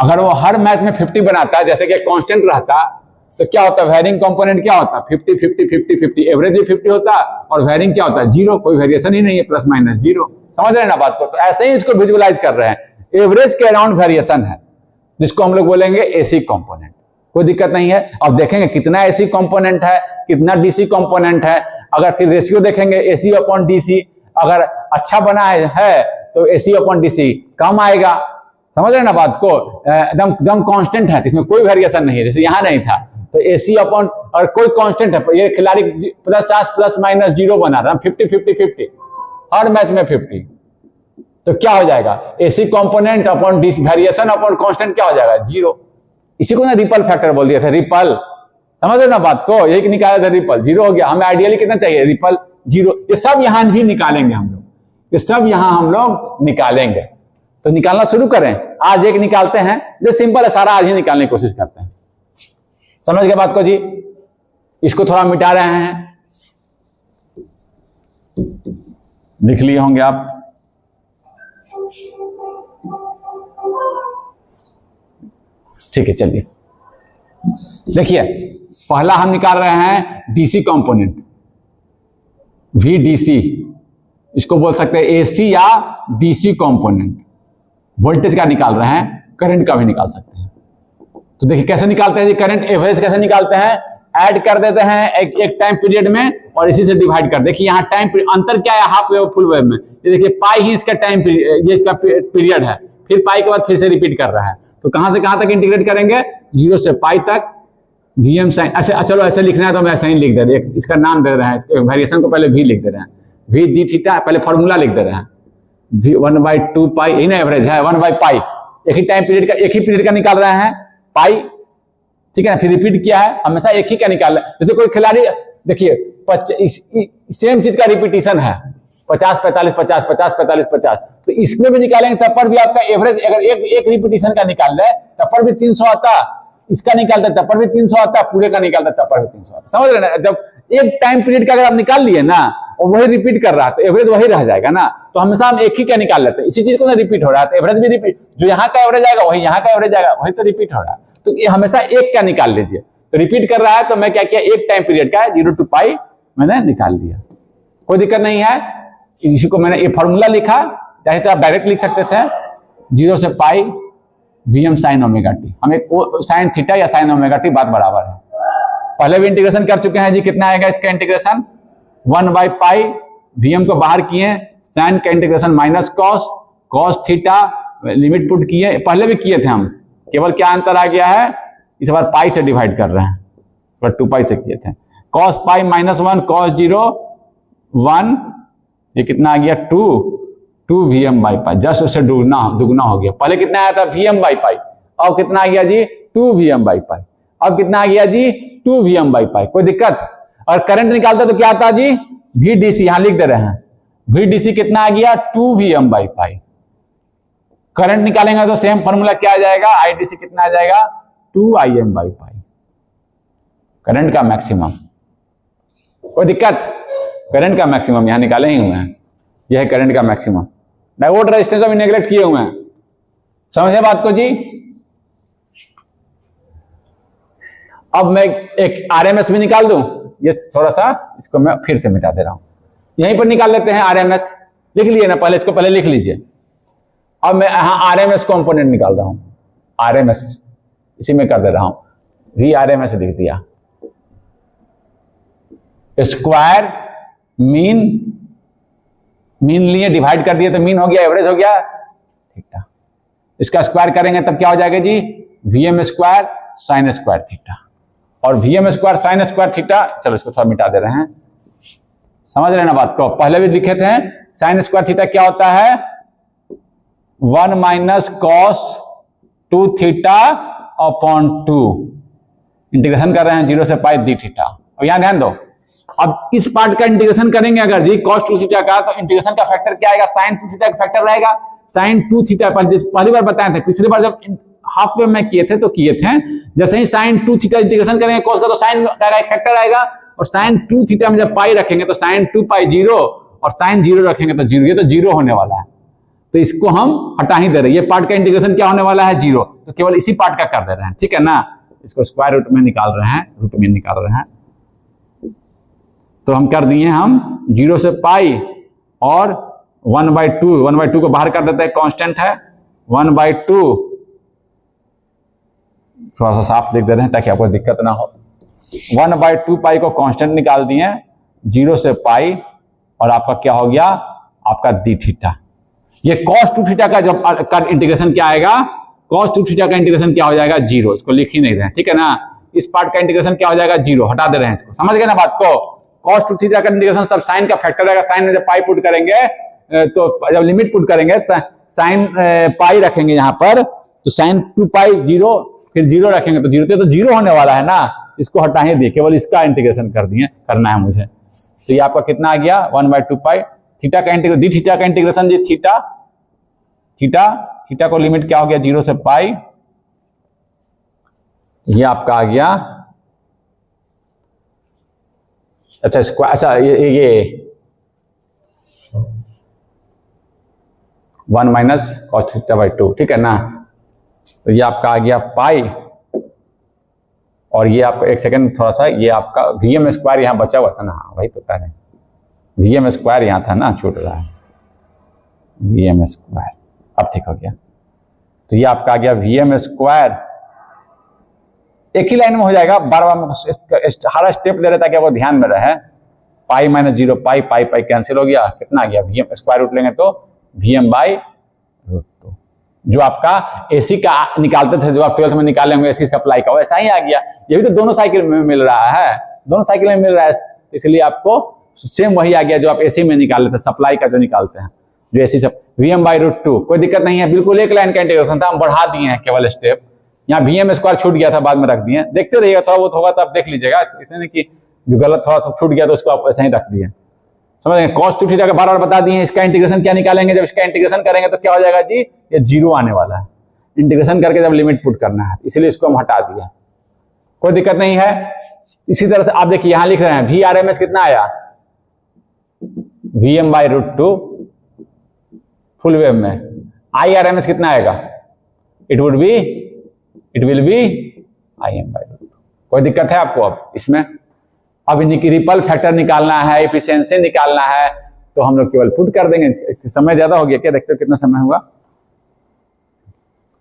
अगर वो हर मैच में 50 बनाता है, जैसे कि कांस्टेंट रहता, तो क्या होता है, वेरिंग कंपोनेंट क्या होता है 50 50 50 50, एवरेज भी 50 होता, और वेरिंग क्या होता है 0, कोई वेरिएशन ही नहीं है, प्लस माइनस 0। समझ रहे हैं ना बात को। तो ऐसे ही इसको विजुअलाइज कर रहे हैं, एवरेज के अराउंड वेरिएशन है, जिसको हम लोग बोलेंगे एसी कंपोनेंट। कोई दिक्कत नहीं है। अब देखेंगे कितना एसी कंपोनेंट है, कितना डीसी कंपोनेंट है। अगर फिर रेशियो देखेंगे AC/DC, अगर अच्छा बना है तो AC/DC कम आएगा। समझ रहे हैं ना बात को, एकदम कांस्टेंट है, इसमें कोई वेरिएशन नहीं है, जैसे यहां नहीं था। तो और कोई कांस्टेंट है, ये खिलाड़ी 50 ± 0 बना रहा है, 50 50 50 हर मैच में 50, तो क्या हो जाएगा, AC component upon DC variation upon constant क्या हो जाएगा 0। इसी को ना रिपल फैक्टर बोल दिया था, रिपल। समझ रहे ना बात को, यही निकाला था रिपल, 0 हो गया। हमें आइडियली कितना चाहिए, रिपल 0। ये सब यहां भी निकालेंगे हम लोग, ये सब यहां हम लोग निकालेंगे। तो निकालना शुरू करें, आज एक निकालते हैं, जो सिंपल है, सारा आज ही निकालने की कोशिश करते हैं। समझ गए बात को जी। इसको थोड़ा मिटा रहे हैं, लिख लिए होंगे आप। ठीक है, चलिए देखिए, पहला हम निकाल रहे हैं डीसी कंपोनेंट, VDC। इसको बोल सकते हैं एसी या डीसी कंपोनेंट। वोल्टेज का निकाल रहे हैं, करंट का भी निकाल सकते हैं। तो देखिए कैसे निकालते हैं जी, करंट एवरेज कैसे निकालते हैं, ऐड कर देते हैं एक टाइम पीरियड में, और इसी से डिवाइड कर। देखिए यहाँ टाइम अंतर क्या है, हाफ वेव फुल वेव में। ये देखिए पाई ही इसका टाइम पीरियड, ये इसका पीरियड है, फिर पाई के बाद फिर से रिपीट कर रहा है। तो कहां से कहां तक इंटीग्रेट करेंगे, 0 से पाई तक, VM साइन। ऐसे चलो ऐसे लिखना है तो मैं ऐसे ही लिख दे रहे हैं, इसका नाम दे रहे हैं, वेरिएशन को पहले V लिख दे रहे हैं, V d θ, पहले फॉर्मूला लिख दे रहे हैं, V 1/2 पाई, यही ना एवरेज है, 1/π। एक ही टाइम पीरियड का, एक ही पीरियड का निकाल रहे हैं पाई, ठीक है ना। फिर रिपीट किया है, हमेशा एक ही का निकाल रहे हैं। जैसे कोई खिलाड़ी देखिए सेम चीज का रिपीटिशन है, 50 45 50 50 45 50, तो इसमें भी निकालेंगे तब पर भी आपका एवरेज, अगर एक रिपीटिशन का निकाल रहे तब पर भी 300 आता, इसका निकालता तब पर भी 300 आता, पूरे का निकालता तब पर भी 300 आता। समझ रहे ना, जब एक टाइम पीरियड का अगर आप निकाल लिए ना और वही रिपीट कर रहा है तो एवरेज वही रह जाएगा ना। तो हमेशा हम एक ही का निकाल लेते हैं, इसी चीज को ना रिपीट हो रहा है तो एवरेज भी रिपीट, जो यहाँ का एवरेज आएगा वही यहाँ का एवरेज आएगा, वही तो रिपीट हो रहा है। तो ये हमेशा एक का निकाल लीजिए। तो रिपीट कर रहा है तो मैं क्या किया, एक टाइम पीरियड का 0 to π मैंने निकाल दिया, कोई दिक्कत नहीं है। इसी को मैंने ये फॉर्मूला लिखा, जैसे आप डायरेक्ट लिख सकते थे, 0 से π Vm sin ωt। हमें साइन थीटा या साइन ωt बात बराबर है। पहले भी इंटीग्रेशन कर चुके हैं जी, कितना आएगा इसका इंटीग्रेशन, 1/π, Vm को बाहर किए, साइन का integration minus cos, cos theta limit put किए, पहले भी किए थे हम, केवल क्या अंतर आ गया है, इस बार पाई से डिवाइड कर रहे हैं, पर 2 पाई से किए थे। कॉस पाई -1 कॉस 0 1, ये कितना आ गया 2 Vm बाई पाई, जस्ट उससे दुगना हो गया। पहले कितना आया था Vm बाई पाई, अब कितना आ गया जी 2 Vm बाई पाई, अब कितना आ गया जी 2 Vm बाई पाई। कोई दिक्कत? और करंट निकालते तो क्या आता जी VDC, यहां लिख दे रहे हैं, VDC कितना आ गया 2 Vm बाई पाई। करंट निकालेंगे तो सेम फॉर्मूला क्या आ जाएगा, IDC कितना आ जाएगा 2 Im बाई पाई, करंट का मैक्सिमम। कोई दिक्कत? करंट का मैक्सिमम यहां निकाले ही हुए हैं, यह है करंट का मैक्सिमम। डायोड रेजिस्टेंस अभी नेग्लेक्ट किए हुए हैं, समझे बात को जी। अब मैं एक RMS भी निकाल दूं, ये थोड़ा सा इसको मैं फिर से मिटा दे रहा हूं, यहीं पर निकाल लेते हैं। RMS लिख लिए ना पहले, इसको पहले लिख लीजिए। अब मैं यहां RMS कंपोनेंट निकाल रहा हूं, RMS इसी में कर दे रहा हूं, VRMS लिख दिया। स्क्वायर मीन, मीन लिए डिवाइड कर दिए तो मीन हो गया, एवरेज हो गया थीटा। इसका स्क्वायर करेंगे तब क्या हो जाएगा जी Vm square sine square theta, और Vm square sine square theta, चलो इसको थोड़ा मिटा दे रहे हैं, समझ रहे ना बात को। पहले भी लिखे थे साइन स्क्वायर थीटा क्या होता है 1 minus cos 2 theta upon 2, integration कर रहे हैं 0 से पाई डी थीटा। अब यहां ध्यान दो, अब इस पार्ट का इंटीग्रेशन करेंगे अगर जी cos 2 थीटा का, तो इंटीग्रेशन का फैक्टर क्या आएगा, sin 2 थीटा का फैक्टर रहेगा sin 2 थीटा पर। पहली बार बताए थे, पिछली बार जब हाफ वेव में किए थे तो किए थे, जैसे ही sin 2 थीटा इंटीग्रेशन करेंगे cos का, तो sin का एक फैक्टर आएगा, और sin 2 थीटा में जब पाई रखेंगे तो sin 2 पाई 0, और sin 0 रखेंगे तो 0, ये तो 0 होने वाला है, तो इसको हम हटा ही दे रहे हैं। ये पार्ट का इंटीग्रेशन क्या होने वाला है 0, तो केवल इसी पार्ट का कर दे रहे हैं, ठीक है ना। इसको स्क्वायर रूट में निकाल रहे हैं, रूट में निकाल रहे हैं, तो हम कर दिए हम 0 से पाई और 1/2 को बाहर कर देते हैं, कांस्टेंट है 1/2, थोड़ा सा साफ लिख दे रहे हैं ताकि आपको दिक्कत ना हो। 1/2 पाई को कांस्टेंट निकाल दिए, 0 से पाई, और आपका क्या हो गया आपका डी थीटा। ये cos 2 थीटा का जब इंटीग्रेशन क्या आएगा, cos 2 थीटा का इंटीग्रेशन क्या हो जाएगा 0, इसको लिख ही नहीं रहे हैं, ठीक है ना। इस पार्ट का इंटीग्रेशन क्या हो जाएगा 0, हटा दे रहे हैं इसको, समझ गए ना बात को। cos 2 थीटा का इंटीग्रेशन सब साइन का फैक्टर रहेगा, साइन में जब पाई पुट करेंगे तो जब लिमिट पुट करेंगे साइन पाई रखेंगे यहाँ पर, तो साइन 2 पाई 0, फिर 0 रखेंगे तो 0, तो 0 होने वाला है ना, इसको हटा ही दिए, केवल इसका इंटीग्रेशन कर दिए, करना है मुझे। तो ये आपका कितना आ गया 1/2 पाई थीटा का इंटीग्रेशन, डी थीटा का इंटीग्रेशन जी थीटा, थीटा को लिमिट क्या हो गया 0 से पाई, ये आपका आ गया, अच्छा स्क्वायर, अच्छा ये 1 माइनस cos θ/2, ठीक है ना। तो ये आपका आ गया पाई, और ये आपका एक सेकंड थोड़ा सा, ये आपका Vm स्क्वायर यहाँ बचा हुआ था ना, हाँ वही तो कह रहे हैं, Vm स्क्वायर यहाँ था ना, छूट रहा है Vm स्क्वायर, अब ठीक हो गया। तो ये आपका आ गया Vm स्क्वायर, एक ही लाइन में हो जाएगा, बार बार हर स्टेप दे रहे ताकि आपको ध्यान में रहे। पाई -0 पाई, पाई पाई कैंसिल हो गया, कितना आ गया Vm स्क्वायर रूट लेंगे तो Vm/√2, जो आपका AC का निकालते थे, जो आप 12th में निकाले होंगे AC सप्लाई का, वैसा ही आ गया। ये भी तो दोनों साइकिल में मिल रहा है, दोनों साइकिल में मिल रहा है, इसलिए आपको सेम वही आ गया जो आप AC में निकाल लेते, सप्लाई का जो निकालते हैं, जो AC सब Vm/√2। कोई दिक्कत नहीं है, बिल्कुल एक लाइन का इंटीग्रेशन था, हम बढ़ा दिए हैं केवल स्टेप, यहाँ Vm स्क्वायर छूट गया था, बाद में रख दिए, देखते रहिएगा, थोड़ा बहुत होगा तो आप देख लीजिएगा, इसलिए कि जो गलत थोड़ा सा छूट गया तो उसको आप ऐसे ही रख दिए, समझ गए। cos 2 थीटा का बार बार बता दिए, इसका इंटीग्रेशन क्या निकालेंगे, जब इसका इंटीग्रेशन करेंगे तो क्या हो जाएगा जी, ये 0 आने वाला है, इंटीग्रेशन करके जब लिमिट पुट करना है, इसलिए इसको हम हटा दिया, कोई दिक्कत नहीं है। इसी तरह से आप देखिए यहां लिख रहे हैं VRMS कितना आया Vm/√2 फुल वेव में, IRMS कितना आएगा, इट विल बी Im/√2। कोई दिक्कत है आपको अब इसमें? अब रिपल फैक्टर निकालना है, एफिशिएंसी निकालना है, तो हम लोग केवल पुट कर देंगे। समय ज्यादा हो गया क्या, देखते हो कितना समय हुआ,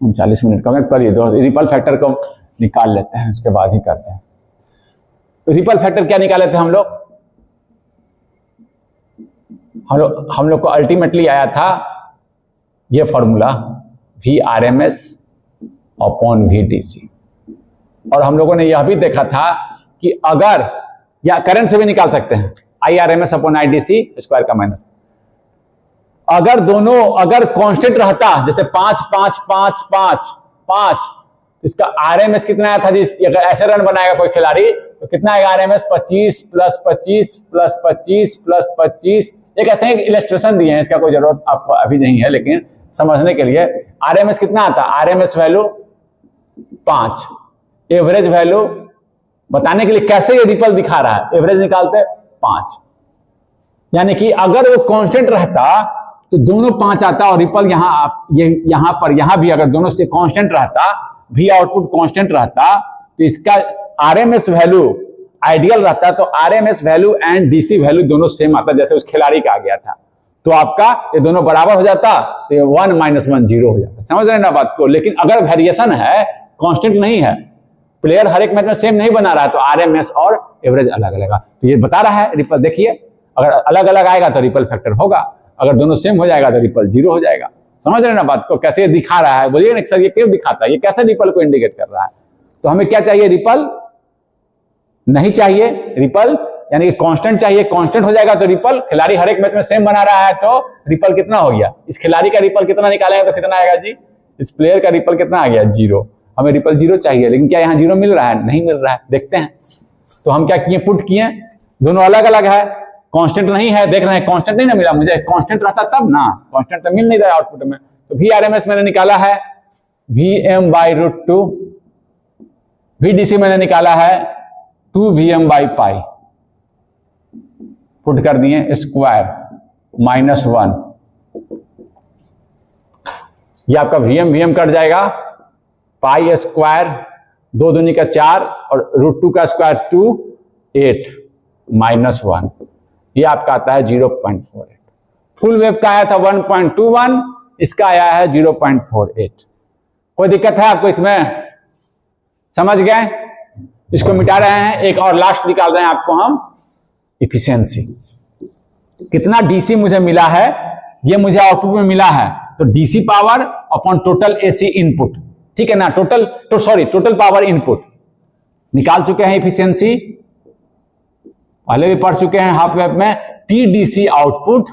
39 मिनट का। करिए रिपल फैक्टर को निकाल लेते हैं, उसके बाद ही करते हैं। रिपल फैक्टर क्या निकाले थे हम लोग को अल्टीमेटली आया था ये फॉर्मूला VRMS अपॉन VDC। और हम लोगों ने यह भी देखा था कि अगर, या करंट से भी निकाल सकते हैं, IRMS अपॉन IDC स्क्वायर का माइनस। अगर दोनों अगर कांस्टेंट रहता, जैसे 5 5 5 5 5, इसका RMS कितना आया था जी? अगर ऐसे रन बनाएगा कोई खिलाड़ी तो कितना आएगा RMS? 25 plus 25 plus 25 plus 25। एक ऐसे एक इलस्ट्रेशन दिए हैं, इसका कोई जरूरत आपको अभी नहीं है, लेकिन समझने के लिए RMS कितना आता है? RMS वैल्यू 5, एवरेज वैल्यू बताने के लिए कैसे ये रिपल दिखा रहा है, एवरेज निकालते 5, यानी कि अगर वो कांस्टेंट रहता तो दोनों 5 आता और रिपल यहां पर यहां भी अगर दोनों से कांस्टेंट रहता, V आउटपुट कांस्टेंट रहता, तो इसका RMS वैल्यू आइडियल रहता, तो RMS value and DC value दोनों सेम आता, जैसे उस खिलाड़ी का आ गया था। तो आपका ये दोनों बराबर हो जाता, तो ये 1 - 1 0 हो जाता। समझ रहे हैं ना बात को? लेकिन अगर वेरिएशन है, कांस्टेंट नहीं है, प्लेयर हर एक मैच में सेम नहीं बना रहा है, तो RMS और एवरेज अलग अलग। तो ये बता रहा है रिपल, देखिए अगर अलग अलग आएगा तो रिपल फैक्टर होगा, अगर दोनों सेम हो जाएगा तो रिपल 0 हो जाएगा। समझ रहे हैं ना बात को? कैसे दिखा रहा है, बोलिए ना सर ये क्यों दिखाता है, ये कैसे रिपल को इंडिकेट कर रहा है? तो हमें क्या चाहिए? रिपल नहीं चाहिए, रिपल यानी कि कांस्टेंट चाहिए। कांस्टेंट हो जाएगा तो रिपल, खिलाड़ी हर एक मैच में सेम बना रहा है तो रिपल कितना हो गया? इस खिलाड़ी का रिपल कितना निकालेंगे तो कितना आएगा जी? इस प्लेयर का रिपल कितना आ गया? 0। हमें रिपल 0 चाहिए, लेकिन क्या यहाँ 0 मिल रहा है? नहीं मिल रहा है, देखते हैं। तो हम क्या किए? पुट किए, दोनों अलग अलग है, कांस्टेंट नहीं है, देख रहे हैं कांस्टेंट नहीं ना मिला मुझे, कांस्टेंट रहता तब ना, कांस्टेंट तो मिल नहीं रहा आउटपुट में। तो VRMS मैंने निकाला है Vm/√2, VDC मैंने निकाला है 2Vm/π, पुट कर दिए, स्क्वायर -1, ये आपका Vm कट जाएगा, पाई स्क्वायर 2 दूनी का 4 और √2 का स्क्वायर 2, 8 -1, ये आपका आता है 0.48। फुल वेव का आया था 1.21, इसका आया है 0.48। कोई दिक्कत है आपको इसमें? समझ गए? इसको मिटा रहे हैं, एक और लास्ट निकाल रहे हैं आपको हम, इफिशियंसी। कितना DC मुझे मिला है, ये मुझे आउटपुट में मिला है, तो DC power upon total AC input, ठीक है ना? टोटल पावर इनपुट निकाल चुके हैं इफिशियंसी, पहले भी पढ़ चुके हैं हाफ वेव में। TDC output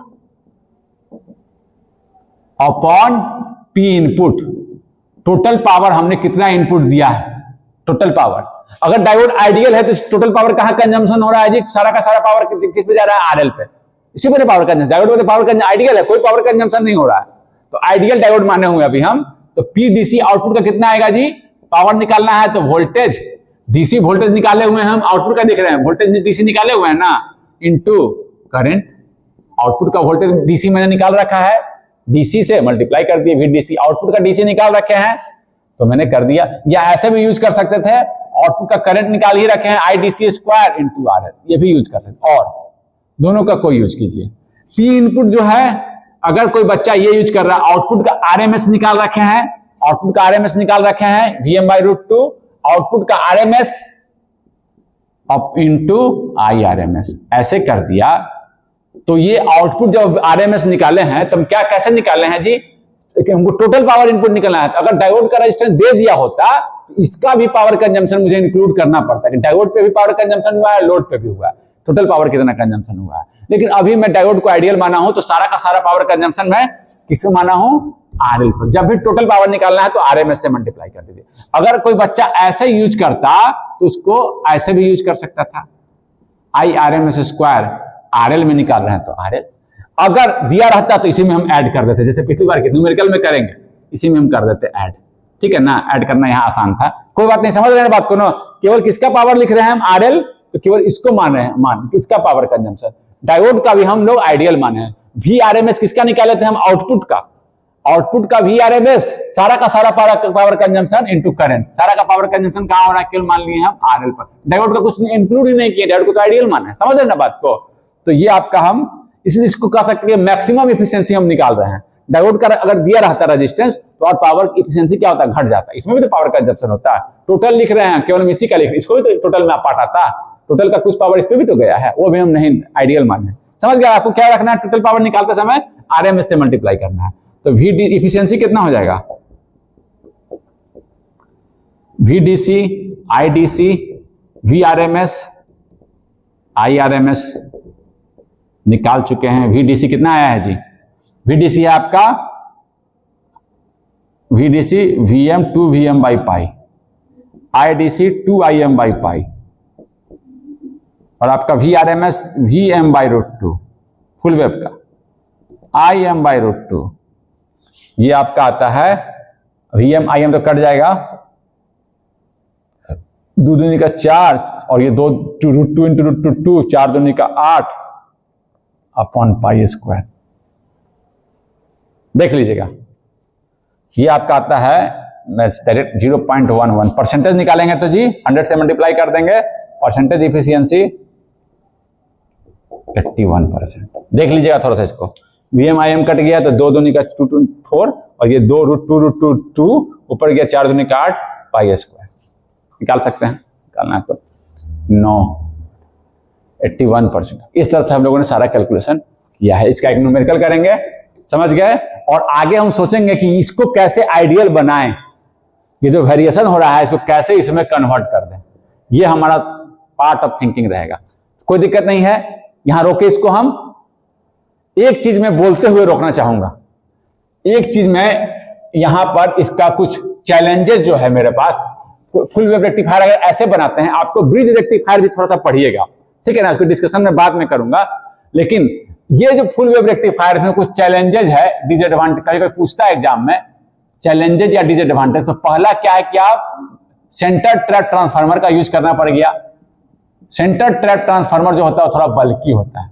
upon P input, total power हमने कितना इनपुट दिया है, टोटल पावर। अगर डायोड आइडियल है तो टोटल पावर कहां कंजम्पशन हो रहा है जी? सारा का सारा पावर किस पे जा रहा है? RL पे। इसी में पावर कंजम्पशन, डायोड में पावर कंजम्पशन आइडियल है, कोई पावर कंजम्पशन नहीं हो रहा है, तो आइडियल डायोड माने हुए अभी हम। तो PDC आउटपुट का कितना आएगा जी? पावर निकालना है तो वोल्टेज, DC वोल्टेज निकाले हुए हैं हम, आउटपुट का देख रहे हैं, वोल्टेज DC निकाले हुए हैं ना, इनटू करंट। आउटपुट का वोल्टेज DC मैंने निकाल रखा है, DC से मल्टीप्लाई कर दिए VDC, आउटपुट का DC निकाल रखे हैं तो मैंने कर दिया। या ऐसे भी यूज कर सकते थे, आउटपुट का करंट निकाल ही रखे हैं, IDC स्क्वायर इंटू RL, ये भी यूज कर सकते, और दोनों का कोई यूज कीजिए। P इनपुट जो है, अगर कोई बच्चा ये यूज कर रहा है, आउटपुट का RMS निकाल रखे हैं, आउटपुट का RMS निकाल रखे हैं Vm/√2, आउटपुट का RMS अप इंटू IRMS, ऐसे कर दिया। तो ये आउटपुट जब RMS निकाले हैं तब क्या कैसे निकाले हैं जी? हमको टोटल पावर इनपुट निकालना है, तो अगर डायोड का रेजिस्टेंस दे दिया होता तो इसका भी पावर कंजम्पशन मुझे इंक्लूड करना पड़ता है कि डायोड पे भी पावर कंजम्पशन हुआ है, लोड पे भी हुआ है, टोटल पावर कितना कंजम्पशन हुआ है। लेकिन अभी मैं डायोड को आइडियल माना हूं, तो सारा का सारा पावर कंजम्पशन मैं किसको माना हूं? RL पर। जब भी टोटल पावर निकालना है तो RMS से मल्टीप्लाई कर दीजिए। अगर कोई बच्चा ऐसे यूज करता तो उसको ऐसे भी यूज कर सकता था, IRMS स्क्वायर, RL में निकाल रहे हैं तो RL। अगर दिया रहता तो इसी में हम ऐड कर देते, जैसे पिछली बार के न्यूमेरिकल में करेंगे, इसी में हम कर देते ऐड, ठीक है ना? ऐड करना यहाँ आसान था, कोई बात नहीं, समझ रहे हैं बात को ना? केवल किसका पावर लिख रहे हैं हम? RL, तो केवल इसको मान रहे हैं, किसका पावर कंजम्पशन। डायोड का भी हम लोग आइडियल माने हैं। VRMS किसका निकाले थे हम? आउटपुट का, आउटपुट का VRMS, सारा का सारा पावर कंजम्पशन इनटू करंट, सारा का पावर कंजम्पशन कहां हो रहा है? केवल मान लिए हम RL पर, डायोड का कुछ इंक्लूड ही नहीं किया, डायोड को तो आइडियल माना है। समझ रहे हैं ना बात को? तो ये आपका हम इसलिए इसको कह सकते हैं मैक्सिमम इफिशियंसी हम निकाल रहे हैं। डायोड का अगर दिया रहता रेजिस्टेंस तो और पावर इफिशियंसी क्या होता है? घट जाता है। इसमें भी तो पावर कंजम्पशन होता है। टोटल लिख रहे हैं, केवल हम इसी का लिख रहे हैं, इसको भी तो टोटल में पार्ट आता है, टोटल का कुछ पावर इस पे भी तो गया है, वो भी हम नहीं आइडियल माने। समझ गया? आपको क्या रखना है टोटल पावर निकालते समय? RMS से मल्टीप्लाई करना है। तो VD इफिशियंसी कितना हो जाएगा, VDC, IDC, VRMS, IRMS निकाल चुके हैं। VDC कितना आया है जी, VDC है आपका VDC VM 2VM by pi, IDC 2IM by पाई, और आपका VRMS VM by √2 full wave का, IM by √2। ये आपका आता है VM IM तो कट जाएगा, 2 दूनी का 4 और ये 2 √2 इंटू √2, 4 दूनी का 8 अपॉन पाई स्क्वायर। देख लीजिएगा ये आपका आता है, मैं डायरेक्ट 0.11 परसेंटेज निकालेंगे तो जी 100 से मल्टीप्लाई कर देंगे, परसेंटेज इफिशियंसी 81%। देख लीजिएगा थोड़ा सा इसको, VM IM कट गया तो 2 दूनी का 2 4 और ये 2 √2 2 ऊपर गया 4 दूनी का 8 पाई स्क्वायर। निकाल सकते हैं, निकालना है तो 9 81%। इस तरह से हम लोगों ने सारा कैलकुलेशन किया है। इसका एक न्यूमेरिकल करेंगे, समझ गए, और आगे हम सोचेंगे कि इसको कैसे आइडियल बनाएं, ये जो वेरिएशन हो रहा है इसको कैसे इसमें कन्वर्ट कर दें। ये हमारा पार्ट ऑफ थिंकिंग रहेगा। कोई दिक्कत नहीं है, यहां रोके इसको। हम एक चीज में बोलते हुए रोकना चाहूंगा, एक चीज में यहां पर इसका कुछ चैलेंजेस जो है मेरे पास। फुल वेव रेक्टिफायर अगर ऐसे बनाते हैं, आपको ब्रिज रेक्टिफायर भी थोड़ा सा पढ़िएगा, ठीक है ना, उसको डिस्कशन में बाद में करूंगा। लेकिन ये जो फुल वेव रेक्टिफायर में कुछ चैलेंजेज है, डिसएडवांटेज, कभी कोई पूछता है एग्जाम में चैलेंजेज या डिसएडवांटेज, तो पहला क्या है कि आप सेंटर ट्रैप ट्रांसफार्मर का यूज करना पड़ गया। सेंटर ट्रैप ट्रांसफार्मर जो होता है वो थोड़ा बल्की होता है,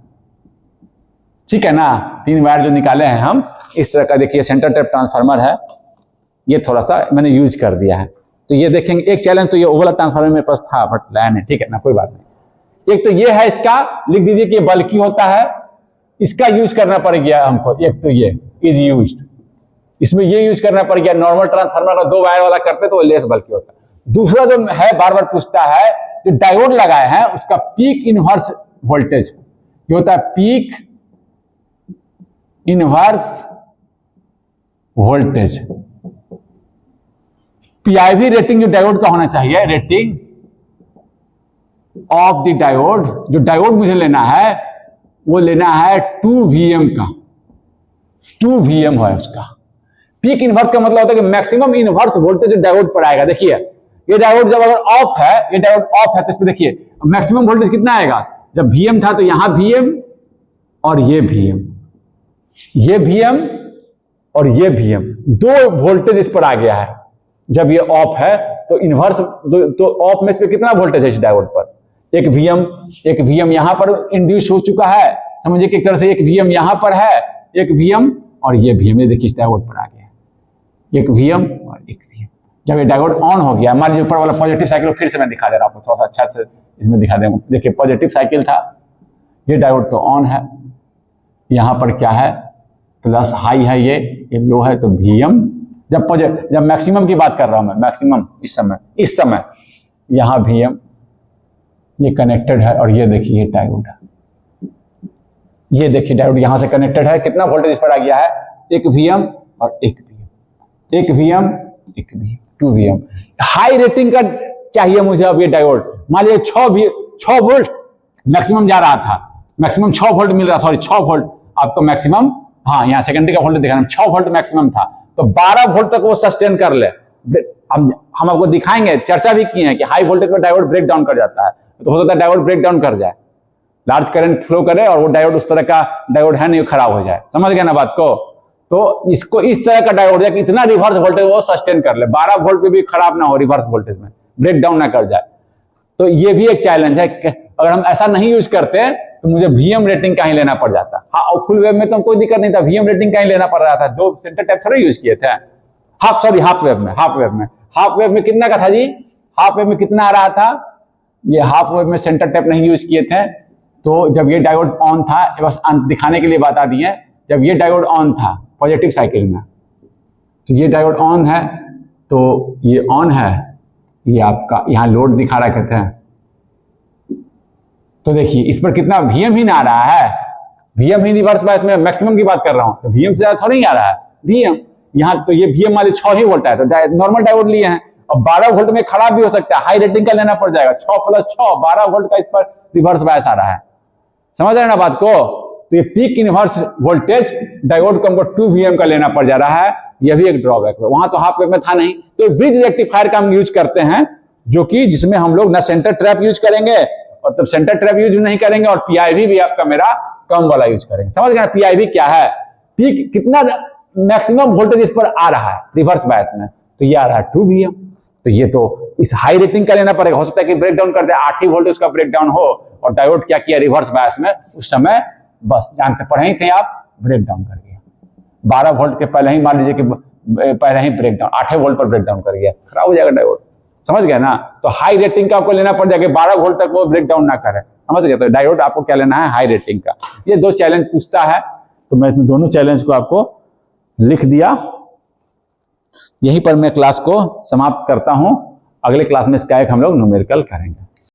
ठीक है ना। 3 वायर जो निकाले हैं हम इस तरह का, देखिए सेंटर ट्रैप ट्रांसफार्मर है, ये थोड़ा सा मैंने यूज कर दिया है। तो ये देखेंगे एक चैलेंज तो ये ओवला ट्रांसफार्मर मेरे पास था बट लाया नहीं, ठीक है ना, कोई बात नहीं। एक तो ये है, इसका लिख दीजिए कि बल्की होता है, इसका यूज करना पड़ गया हमको। एक तो ये इज यूज्ड, इसमें ये यूज करना पड़ गया। नॉर्मल ट्रांसफार्मर का 2 वायर वाला करते तो वो लेस बल्की होता है। दूसरा जो है बार बार पूछता है, जो डायोड लगाए हैं उसका पीक इनवर्स वोल्टेज, ये होता है peak inverse voltage. PIV rating जो डायोड का होना चाहिए, रेटिंग ऑफ द डायोड, जो डायोड मुझे लेना है वो लेना है 2 VM का, 2 VM है उसका। पीक इनवर्स का मतलब होता है कि मैक्सिमम इनवर्स वोल्टेज डायोड पर आएगा। देखिए ये डायोड जब अगर ऑफ है, ये डायोड ऑफ है तो इसमें देखिए मैक्सिमम वोल्टेज कितना आएगा। जब VM था तो यहां VM और ये VM, ये VM और ये VM, 2 वोल्टेज इस पर आ गया है। जब ये ऑफ है तो इनवर्स तो ऑफ में इस पर कितना वोल्टेज है इस डायोड पर, एक VM यहां पर इंड्यूस हो चुका है, समझिए कि एक तरह से एक VM यहां पर है, एक VM और ये VM, ये देखिए इस डायोड पर आ गया, एक VM और एक VM। जब ये डायोड ऑन हो गया, मान लीजिए ऊपर वाला पॉजिटिव साइकिल फिर से मैं दिखा दे रहा हूं, थोड़ा सा अच्छा से इसमें दिखा देंगे। देखिए पॉजिटिव साइकिल था, ये डायोड तो ऑन है, यहां पर क्या है प्लस हाई है, ये लो है, तो VM जब मैक्सिमम की बात कर रहा हूं मैं, मैक्सिमम इस समय यहां VM ये कनेक्टेड है और ये देखिए डायोड है, ये देखिए डायोड यहां से कनेक्टेड है। कितना वोल्टेज इस पर आ गया है, एक VM और एक VM, एक VM एक VM, 2 VM। हाई रेटिंग का चाहिए मुझे अब ये डायोड। मान लीजिए 6 वोल्ट मैक्सिमम जा रहा था, मैक्सिमम 6 वोल्ट मिल रहा, सॉरी 6 वोल्ट आपको मैक्सिमम, हाँ यहाँ सेकेंडरी का वोल्टेज दिखाना, 6 वोल्ट मैक्सिमम था, तो 12 वोल्ट तक वो सस्टेन कर ले। हम आपको दिखाएंगे, चर्चा भी की है कि हाई वोल्टेज पर डायोड ब्रेक डाउन कर जाता है, तो हो सकता है डायोड ब्रेक डाउन कर जाए, लार्ज करंट फ्लो करे और वो डायोड उस तरह का डायोड है नहीं, खराब हो जाए। समझ गए ना बात को। तो इसको इस तरह का डायोड है कि इतना रिवर्स वोल्टेज वो सस्टेन कर ले, 12 वोल्ट पे भी खराब ना हो, रिवर्स वोल्टेज में ब्रेक डाउन ना कर जाए। तो ये भी एक चैलेंज है। अगर हम ऐसा नहीं यूज करते तो मुझे VM रेटिंग का ही लेना पड़ जाता। हाँ, और फुल वेव में तो कोई दिक्कत नहीं था, VM रेटिंग का ही लेना पड़ रहा था, 2 सेंटर टैप थोड़े यूज किए थे। हाफ वेव में कितना का था जी, हाफ वेव में कितना आ रहा था, ये हाफ वेव में सेंटर टैप नहीं यूज किए थे। तो जब ये डायोड ऑन था, बस दिखाने के लिए बता दिए, जब ये डायोड ऑन था पॉजिटिव साइकिल में, तो ये डायोड ऑन है, तो ये ऑन है, ये आपका यहाँ लोड दिखा रखे थे, तो देखिए इस पर कितना VM ही ना आ रहा है, Vm ही रिवर्स बायस में मैक्सिमम की बात कर रहा हूं, तो Vm से ज्यादा थोड़ा नहीं आ रहा है Vm। यहाँ तो ये Vm मान लीजिए 6 ही वोल्ट है, तो नॉर्मल डायोड लिए हैं, और 12 वोल्ट में खराब भी हो सकता है, हाई रेटिंग का लेना पड़ जाएगा। 6 + 6 12 वोल्ट का इस पर रिवर्स बायस आ रहा है, समझ रहे हैं ना बात को। तो ये पीक इनवर्स वोल्टेज डायोड को हमको 2 Vm का लेना पड़ जा रहा है, यह भी एक ड्रॉबैक है। वहां तो हाफ वेव में था नहीं, तो ब्रिज रेक्टिफायर का हम यूज करते हैं, जो कि जिसमें हम लोग ना सेंटर ट्रैप यूज करेंगे, और तब सेंटर ट्रैप यूज नहीं करेंगे, और पीआईवी भी आपका मेरा कम वाला यूज करेंगे। समझ गए पीआईवी क्या है, पीक कितना मैक्सिमम वोल्टेज इस पर आ रहा है रिवर्स बायस में, तो ये आ रहा है 2 Vm। तो ये तो इस हाई रेटिंग का लेना पड़ेगा। हो सकता है कि ब्रेक डाउन कर दे, 8 ही वोल्टेज का ब्रेक डाउन हो, और डायोड क्या किया रिवर्स बायस में उस समय, बस जानते पढ़े ही थे आप, ब्रेक डाउन कर गया 12 वोल्ट के पहले ही, मान लीजिए कि पहले ही ब्रेक डाउन 8 वोल्ट पर ब्रेक डाउन कर गया, खराब हो जाएगा डायोड। समझ गया ना। तो हाई रेटिंग का आपको लेना पड़ जाएगा, 12 वोल्ट तक वो ब्रेक डाउन ना करे, समझ गया। तो डायोड आपको क्या लेना है, हाई रेटिंग का। ये 2 चैलेंज पूछता है, तो मैं दोनों चैलेंज को आपको लिख दिया। यहीं पर मैं क्लास को समाप्त करता हूं। अगले क्लास में इसका एक हम लोग न्यूमेरिकल करेंगे।